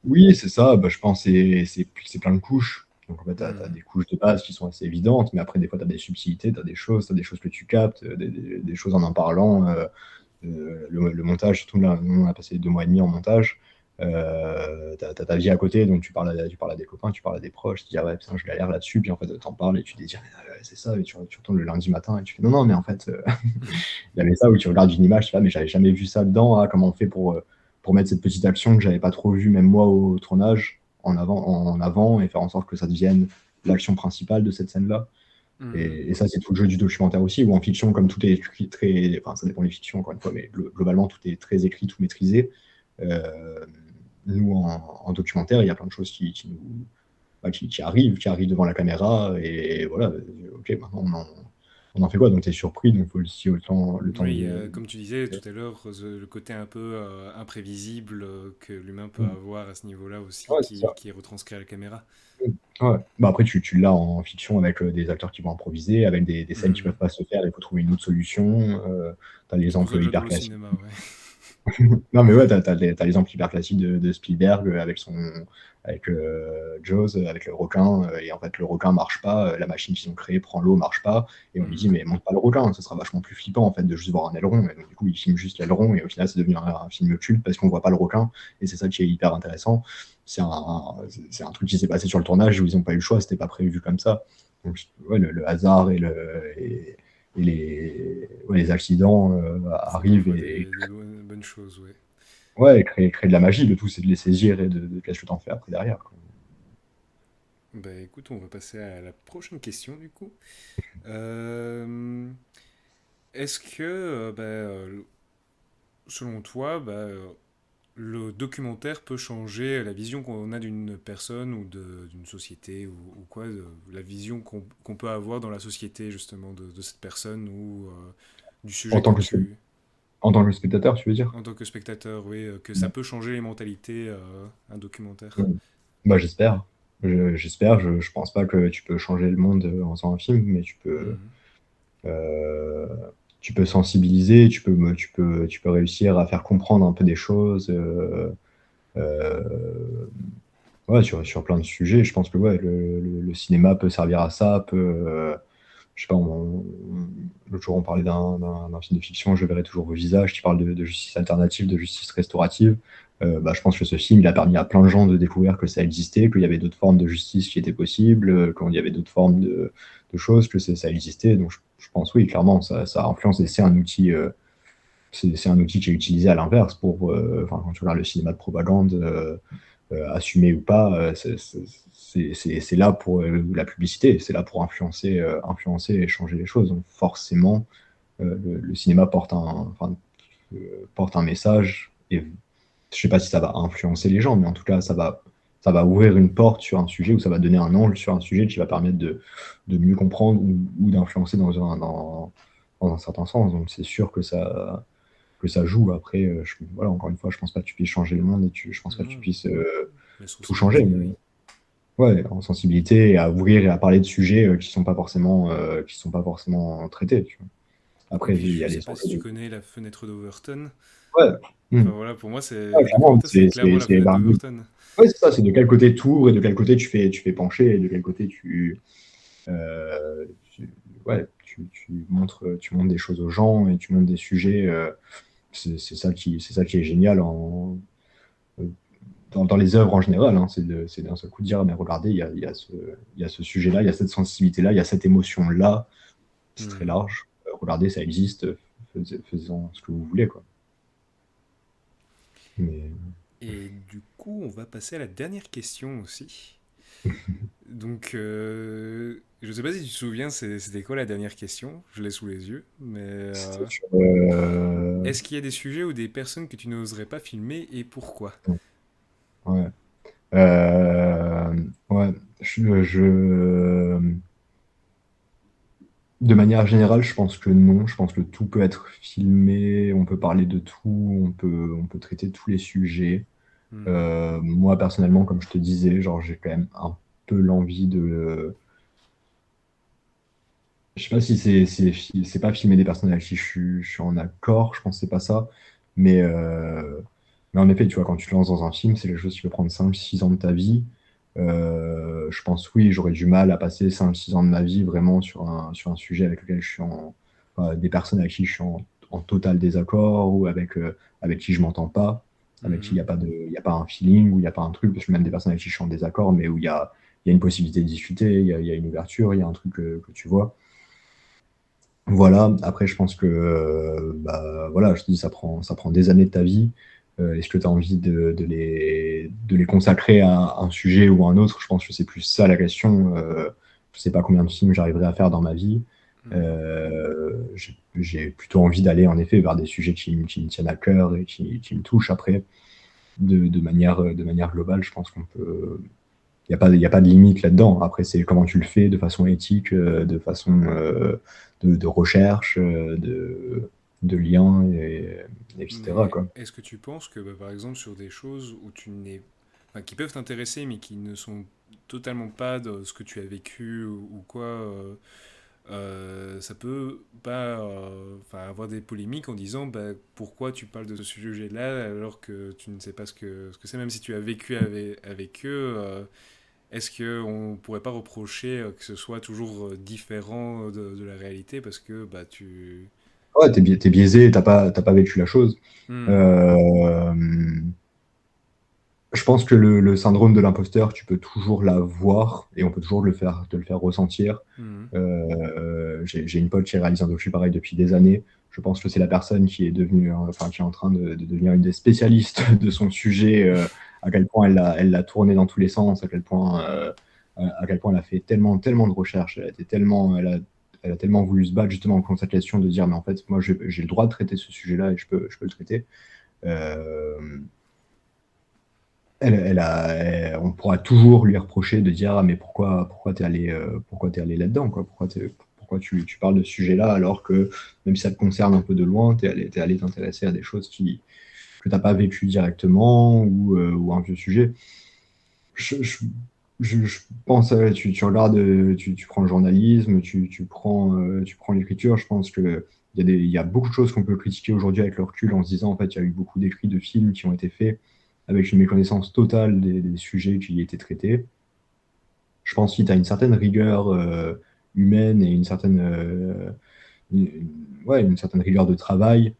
C: Oui, c'est ça, bah, je pense que c'est plein de couches. Donc en fait, tu as
A: Mhm.
C: des couches de base qui sont assez évidentes, mais après, des fois, tu as des subtilités, t'as des choses que tu captes, des choses en parlant. Le montage, surtout là, nous, on a passé 2 mois et demi en montage. T'as ta vie à côté, donc tu parles à des copains, tu parles à des proches, tu dis, ah ouais, putain, je galère là-dessus, puis en fait, t'en parles et tu te dis, ah ouais, c'est ça, et tu retournes le lundi matin et tu fais, non, non, mais en fait, il y avait ça où tu regardes une image, tu fais, ah, mais j'avais jamais vu ça dedans, ah, comment on fait pour mettre cette petite action que j'avais pas trop vue, même moi, au tournage, en avant, et faire en sorte que ça devienne l'action principale de cette scène-là.
A: Mhm.
C: Et ça, c'est tout le jeu du documentaire aussi, où en fiction, comme tout est écrit très. Enfin, ça dépend des fictions, encore une fois, mais globalement, tout est très écrit, tout maîtrisé. Euh, Nous, en documentaire, il y a plein de choses qui arrivent devant la caméra, et voilà, ok, maintenant, on en fait quoi? Donc, tu es surpris, donc il faut aussi le temps
A: Oui,
C: de.
A: comme tu disais tout à l'heure, le côté un peu imprévisible que l'humain peut
C: Mm.
A: avoir à ce niveau-là aussi,
C: Ouais, c'est ça.
A: qui est retranscrit à la caméra.
C: Ouais. Bah après, tu l'as en fiction avec des acteurs qui vont improviser, avec des scènes qui peuvent
A: Mhm.
C: pas se faire, il faut trouver une autre solution. Tu as
A: C'est pour ça
C: l'exemple
A: que
C: hyper
A: j'adore le
C: classique.
A: cinéma, ouais.
C: Non, mais ouais, t'as l'exemple hyper classique de Spielberg avec Jaws, avec le requin, et en fait, le requin marche pas, la machine qu'ils ont créée prend l'eau, marche pas, et on lui dit,
A: Mhm.
C: mais monte pas le requin, ça sera vachement plus flippant, en fait, de juste voir un aileron. Et donc, du coup, il filme juste l'aileron, et au final, c'est devenu un film culte parce qu'on voit pas le requin, et c'est ça qui est hyper intéressant. C'est un truc qui s'est passé sur le tournage où ils ont pas eu le choix, c'était pas prévu comme ça. Donc, ouais, le hasard et les accidents
A: Font
C: arrivent
A: parfois
C: et
A: des bonnes choses, ouais.
C: ouais, créer de la magie. Le tout, c'est de les saisir et de qu'est-ce que t'en fais après derrière, quoi.
A: Bah écoute, on va passer à la prochaine question du coup. Euh, Est-ce que, selon toi, le documentaire peut changer la vision qu'on a d'une personne ou d'une société ou quoi, la vision qu'on peut avoir dans la société justement de cette personne ou du
C: En
A: sujet que
C: tant que, en tant que spectateur, tu veux dire?
A: en tant que spectateur, oui, que ça peut changer les mentalités, un documentaire.
C: Mm. Bah, j'espère. J'espère. Je pense pas que tu peux changer le monde en faisant un film, mais
A: Mhm.
C: euh, tu peux sensibiliser, tu peux réussir à faire comprendre un peu des choses. Euh, ouais, sur plein de sujets. Je pense que ouais, le cinéma peut servir à ça, je sais pas, l'autre jour on parlait d'un film de fiction, Je verrai toujours vos visages, qui parle de justice alternative, de justice restaurative. Bah, je pense que ce film, il a permis à plein de gens de découvrir que ça existait, qu'il y avait d'autres formes de justice qui étaient possibles, qu'il y avait d'autres formes de choses, que ça existait. Donc je pense oui, clairement, ça influence et c'est un outil. C'est un outil qui est utilisé à l'inverse enfin, quand tu regardes le cinéma de propagande, assumé ou pas, c'est là pour la publicité, c'est là pour influencer et changer les choses. Donc forcément, le cinéma porte un message, et je sais pas si ça va influencer les gens, mais en tout cas, ça va ouvrir une porte sur un sujet, ou ça va donner un angle sur un sujet qui va permettre de mieux comprendre ou d'influencer dans un certain sens. Donc c'est sûr que ça joue. Après, voilà, encore une fois, je pense pas que tu puisses changer le monde, je pense pas que tu
A: Non,
C: puisses
A: la
C: tout changer,
A: sensibilité,
C: mais
A: oui.
C: ouais, en sensibilité, et à ouvrir et à parler de sujets qui sont pas forcément traités, tu vois.
A: Oui,
C: Après,
A: puis
C: il y
A: je
C: a
A: sais
C: les
A: pas si
C: enjeux
A: tu connais la fenêtre d'Overton.
C: ouais. Hmm.
A: Enfin voilà, pour moi, c'est
C: Ouais,
A: le
C: clairement,
A: documentaire, c'est clairement la fenêtre d'Overton.
C: ouais, c'est ça, c'est de quel côté tu ouvres et de quel côté tu fais pencher, et de quel côté euh, tu montres des choses aux gens, et tu montres des sujets. C'est ça qui est génial dans les œuvres en général, hein. C'est d'un seul coup de dire, mais regardez, il y a ce sujet-là, il y a cette sensibilité-là, il y a cette émotion-là, c'est très
A: Mhm.
C: large. Regardez, ça existe, faisons ce que vous voulez, quoi. Mais
A: Et du coup, on va passer à la dernière question aussi. Donc, je sais pas si tu te souviens, c'était quoi la dernière question? Je l'ai sous les yeux, mais
C: C'était sur,
A: est-ce qu'il y a des sujets ou des personnes que tu n'oserais pas filmer et pourquoi?
C: ouais. Euh, ouais. De manière générale, je pense que non. Je pense que tout peut être filmé, on peut parler de tout, on peut traiter tous les sujets.
A: Mhm.
C: Moi, personnellement, comme je te disais, genre, j'ai quand même un peu l'envie de. Je sais pas si c'est pas filmer des personnes avec qui je suis en accord, je pense que c'est pas ça. Mais, euh, mais en effet, tu vois, quand tu te lances dans un film, c'est quelque chose qui peut prendre 5 6 ans de ta vie. Je pense, oui, j'aurais du mal à passer 5 6 ans de ma vie vraiment sur un sujet avec lequel je suis enfin, des personnes avec qui je suis en total désaccord ou avec qui je m'entends pas, avec qui il
A: Mhm.
C: n'y a pas il y a pas un feeling ou il n'y a pas un truc, parce que même des personnes avec qui je suis en désaccord, mais où il y a une possibilité de discuter, il y a une ouverture, il y a un truc que tu vois. Voilà, après, je pense que, bah, voilà, je te dis, ça prend des années de ta vie. Est-ce que tu as envie de les consacrer à un sujet ou à un autre? Je pense que c'est plus ça la question. Je sais pas combien de films j'arriverai à faire dans ma vie.
A: Mhm.
C: J'ai plutôt envie d'aller, en effet, vers des sujets qui me tiennent à cœur et qui me touchent. Après, de manière globale, je pense qu'on peut. Il y a pas de limite là-dedans. Après, c'est comment tu le fais de façon éthique, de façon de recherche, de lien, etc.
A: Mais
C: Quoi.
A: est-ce que tu penses que, bah, par exemple, sur des choses où tu n'es, enfin, qui peuvent t'intéresser, mais qui ne sont totalement pas de ce que tu as vécu ou quoi, ça peut pas, enfin, avoir des polémiques en disant, bah, pourquoi tu parles de ce sujet-là alors que tu ne sais pas ce que c'est, même si tu as vécu avec eux. Est-ce qu'on pourrait pas reprocher que ce soit toujours différent de la réalité parce que bah tu...
C: Ouais, t'es biaisé, t'as pas vécu la chose.
A: Hmm.
C: Euh, je pense que le syndrome de l'imposteur, tu peux toujours l'avoir et on peut toujours te le faire ressentir.
A: Hmm.
C: J'ai une pote qui réalise un docu pareil depuis des années. Je pense que c'est la personne qui est devenue, enfin, qui est en train de devenir une des spécialistes de son sujet, à quel point elle l'a tourné dans tous les sens, à quel point elle a fait tellement, tellement de recherches, elle a tellement voulu se battre justement contre cette question de dire, mais en fait, moi, j'ai le droit de traiter ce sujet-là et je peux le traiter. Euh, on pourra toujours lui reprocher de dire, ah, mais pourquoi t'es allé là-dedans, quoi? Pourquoi tu parles de ce sujet-là alors que même si ça te concerne un peu de loin, t'es allé t'intéresser à des choses que t'as pas vécues directement ou un vieux sujet. Je, je, je pense, tu regardes, tu prends le journalisme, tu prends l'écriture. Je pense que il y a beaucoup de choses qu'on peut critiquer aujourd'hui avec le recul en se disant, en fait, il y a eu beaucoup d'écrits de films qui ont été faits avec une méconnaissance totale des sujets qui y étaient traités. Je pense que tu as une certaine rigueur humaine et ouais, une certaine rigueur de travail,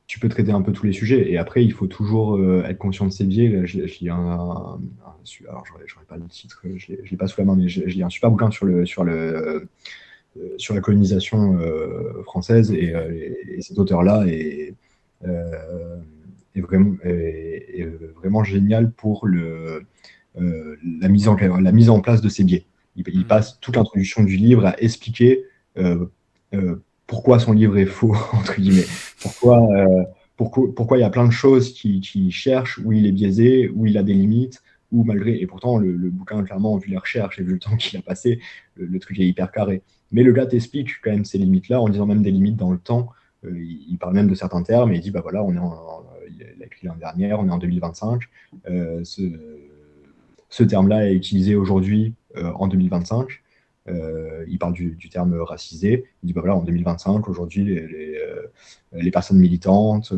C: tu peux traiter un peu tous les sujets. Et après, il faut toujours être conscient de ses biais. Je lis alors, j'aurais pas le titre, je l'ai pas sous la main, mais je lis un super bouquin sur la colonisation française. Et,
A: Ok.
C: euh, et cet auteur-là euh, est vraiment génial pour la mise en place de ces biais. Il
A: Hmm.
C: passe toute l'introduction du livre à expliquer euh, pourquoi son livre est faux, entre guillemets. Pourquoi il y a plein de choses qui cherchent, où il est biaisé, où il a des limites, où malgré. Et pourtant, le bouquin, clairement, vu les recherches et vu le temps qu'il a passé, le truc est hyper carré. Mais le gars t'explique quand même ces limites-là, en disant même des limites dans le temps. Il parle même de certains termes et il dit, bah voilà, il a écrit l'année dernière, on est en 2025. Ce terme-là est utilisé aujourd'hui en 2025. Il parle du terme racisé. Il dit, bah voilà, en 2025, aujourd'hui, les personnes militantes,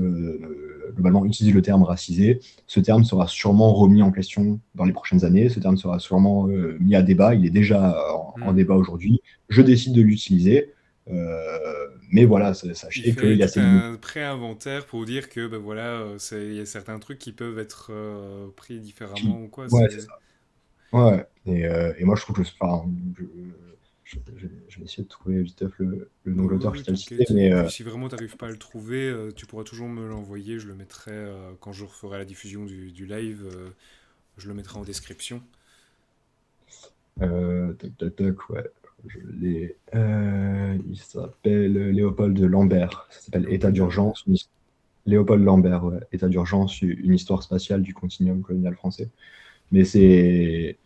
C: globalement, utilisent le terme racisé. Ce terme sera sûrement remis en question dans les prochaines années. Ce terme sera sûrement mis à débat. Il est déjà en
A: Hmm.
C: débat aujourd'hui. Je décide de l'utiliser. Mais voilà,
A: Il
C: sachez qu'il
A: fait
C: y a
A: tout
C: ces limites.
A: un pré-inventaire pour dire que ben voilà, il y a certains trucs qui peuvent être pris différemment ou quoi.
C: Ouais, c'est ça. Ouais. Et moi, je trouve que, enfin, je vais essayer de trouver vite le nom
A: Bah
C: de
A: oui,
C: l'auteur que
A: oui,
C: je t'ai cité,
A: t'inquiète.
C: mais
A: Et puis si vraiment t'arrives pas à le trouver, tu pourras toujours me l'envoyer. Je le mettrai quand je referai la diffusion du live. Je le mettrai en description.
C: Toc, toc, toc, ouais. Il s'appelle Léopold Lambert. Ça s'appelle État
A: Léopold Lambert.
C: d'urgence. Léopold Lambert, ouais. État d'urgence, une histoire spatiale du continuum colonial français. Mais c'est.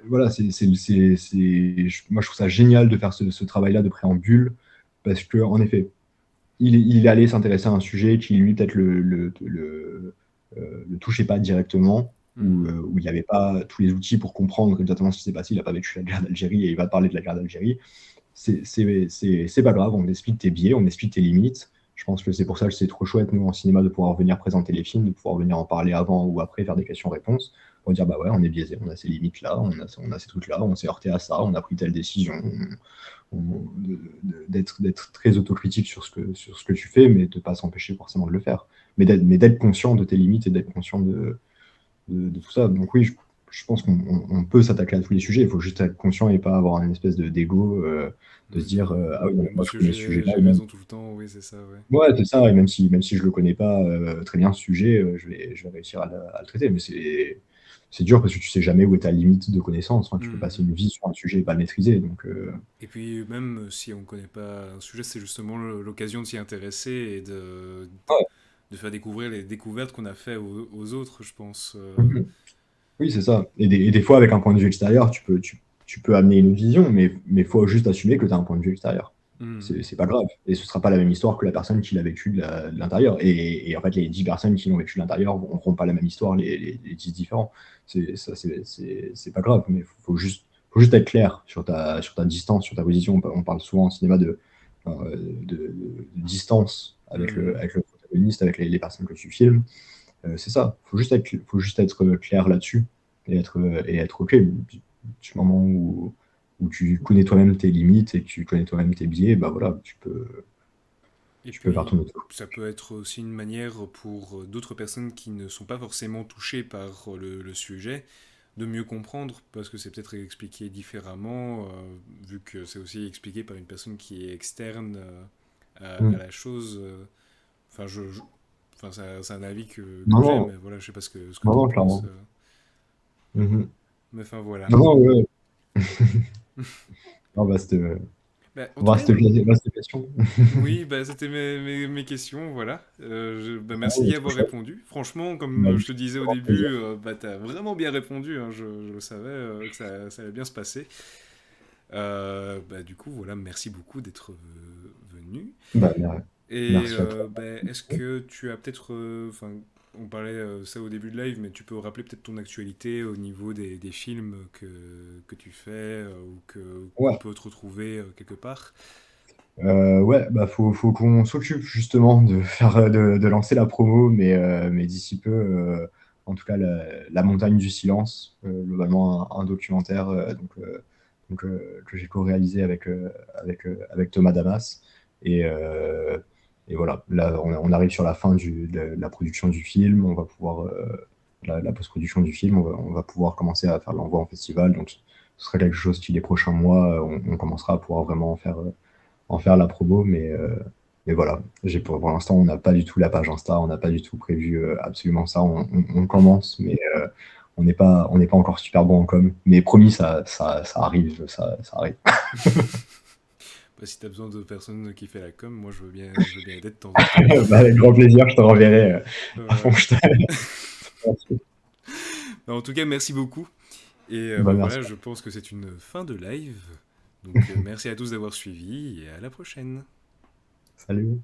C: Voilà, moi je trouve ça génial de faire ce travail-là de préambule, parce que en effet, il allait s'intéresser à un sujet qui, lui, peut-être le touchait pas directement, où il n'y avait pas tous les outils pour comprendre exactement ce qui s'est passé. Il n'a pas vécu la guerre d'Algérie et il va parler de la guerre d'Algérie. C'est pas grave, on explique tes biais, on explique tes limites. Je pense que c'est pour ça que c'est trop chouette, nous, en cinéma, de pouvoir venir présenter les films, de pouvoir venir en parler avant ou après, faire des questions-réponses, pour dire, bah ouais, on est biaisé, on a ces limites-là, on a ces trucs-là, on s'est heurté à ça, on a pris telle décision, d'être très autocritique sur ce que tu fais, mais de ne pas s'empêcher forcément de le faire. Mais d'être conscient de tes limites et d'être conscient de tout ça. Donc oui, je pense qu'on peut s'attaquer à tous les sujets, il faut juste être conscient et pas avoir une espèce d'ego, de se dire ah oui,
A: Ouais,
C: moi je connais ce sujet-là.
A: j'ai raison tout le temps, oui, c'est ça, ouais.
C: Ouais, c'est ça, et même si je le connais pas très bien ce sujet, je vais réussir à le traiter. Mais c'est dur parce que tu sais jamais où est ta limite de connaissance. Enfin, tu peux passer une vie sur un sujet et pas le maîtriser. Donc,
A: Et puis même si on ne connaît pas un sujet, c'est justement l'occasion de s'y intéresser et
C: ouais.
A: de faire découvrir les découvertes qu'on a fait aux autres, je pense.
C: Mhm. Oui, c'est ça. Et des fois, avec un point de vue extérieur, tu peux amener une autre vision, mais il faut juste assumer que tu as un point de vue extérieur. C'est pas grave. Et ce sera pas la même histoire que la personne qui l'a vécu de l'intérieur. Et en fait, les 10 personnes qui l'ont vécu de l'intérieur n'auront pas la même histoire, les 10 différents. C'est pas grave, mais faut juste être clair sur ta distance, sur ta position. On parle souvent en cinéma de distance avec le protagoniste, avec les personnes que tu filmes. C'est ça. Faut juste être clair là-dessus et être OK. Du moment où tu connais toi-même tes limites et que tu connais toi-même tes biais, bah voilà,
A: Et
C: tu peux faire
A: puis,
C: ton autre.
A: ça peut être aussi une manière pour d'autres personnes qui ne sont pas forcément touchées par le sujet de mieux comprendre, parce que c'est peut-être expliqué différemment, vu que c'est aussi expliqué par une personne qui est externe à
C: Mm.
A: la chose. Enfin, enfin, c'est un avis
C: Non,
A: que j'ai,
C: non,
A: mais voilà, je sais pas ce que
C: non,
A: t'en
C: non,
A: penses.
C: clairement. Mhm.
A: Mais enfin, voilà.
C: Non, non, ouais. Non,
A: Bah, en tout cas,
C: vaste question.
A: oui, bah, c'était mes questions, voilà. Bah, merci d'y
C: Trop
A: avoir
C: chouette.
A: répondu. Franchement,
C: Bah,
A: comme je te disais au
C: grand
A: début,
C: plaisir.
A: bah, t'as vraiment bien répondu, hein, je le savais que ça allait bien se passer. Bah, du coup, voilà, merci beaucoup d'être venu.
C: Bah,
A: Et
C: merci à toi.
A: bah, est-ce que tu as peut-être... Enfin, on parlait ça au début de live, mais tu peux rappeler peut-être ton actualité au niveau des films que tu fais ou qu'on
C: Ouais.
A: peut te retrouver quelque part.
C: Ouais, bah faut qu'on s'occupe justement de de lancer la promo, mais d'ici peu, en tout cas, la montagne du silence, globalement un documentaire que j'ai co-réalisé avec Thomas Damas. Et, euh, et voilà, là, on arrive sur la fin de la production du film. On va pouvoir, la post-production du film, on va pouvoir commencer à faire l'envoi en festival. Donc, ce sera quelque chose qui, les prochains mois, on commencera à pouvoir vraiment en faire la promo, mais voilà. Pour l'instant, on n'a pas du tout la page Insta, on n'a pas du tout prévu absolument ça. On commence, mais on n'est pas encore super bon en com. Mais promis, ça arrive, ça arrive.
A: Bah, si tu as besoin de personnes qui fait la com, moi je veux bien aider de temps en temps.
C: Bah, avec grand plaisir, je te renverrai à fond.
A: Voilà. Bah, en tout cas, merci beaucoup. Et
C: Bah,
A: bah,
C: merci.
A: voilà, je pense que c'est une fin de live. Donc merci à tous d'avoir suivi et à la prochaine.
C: Salut.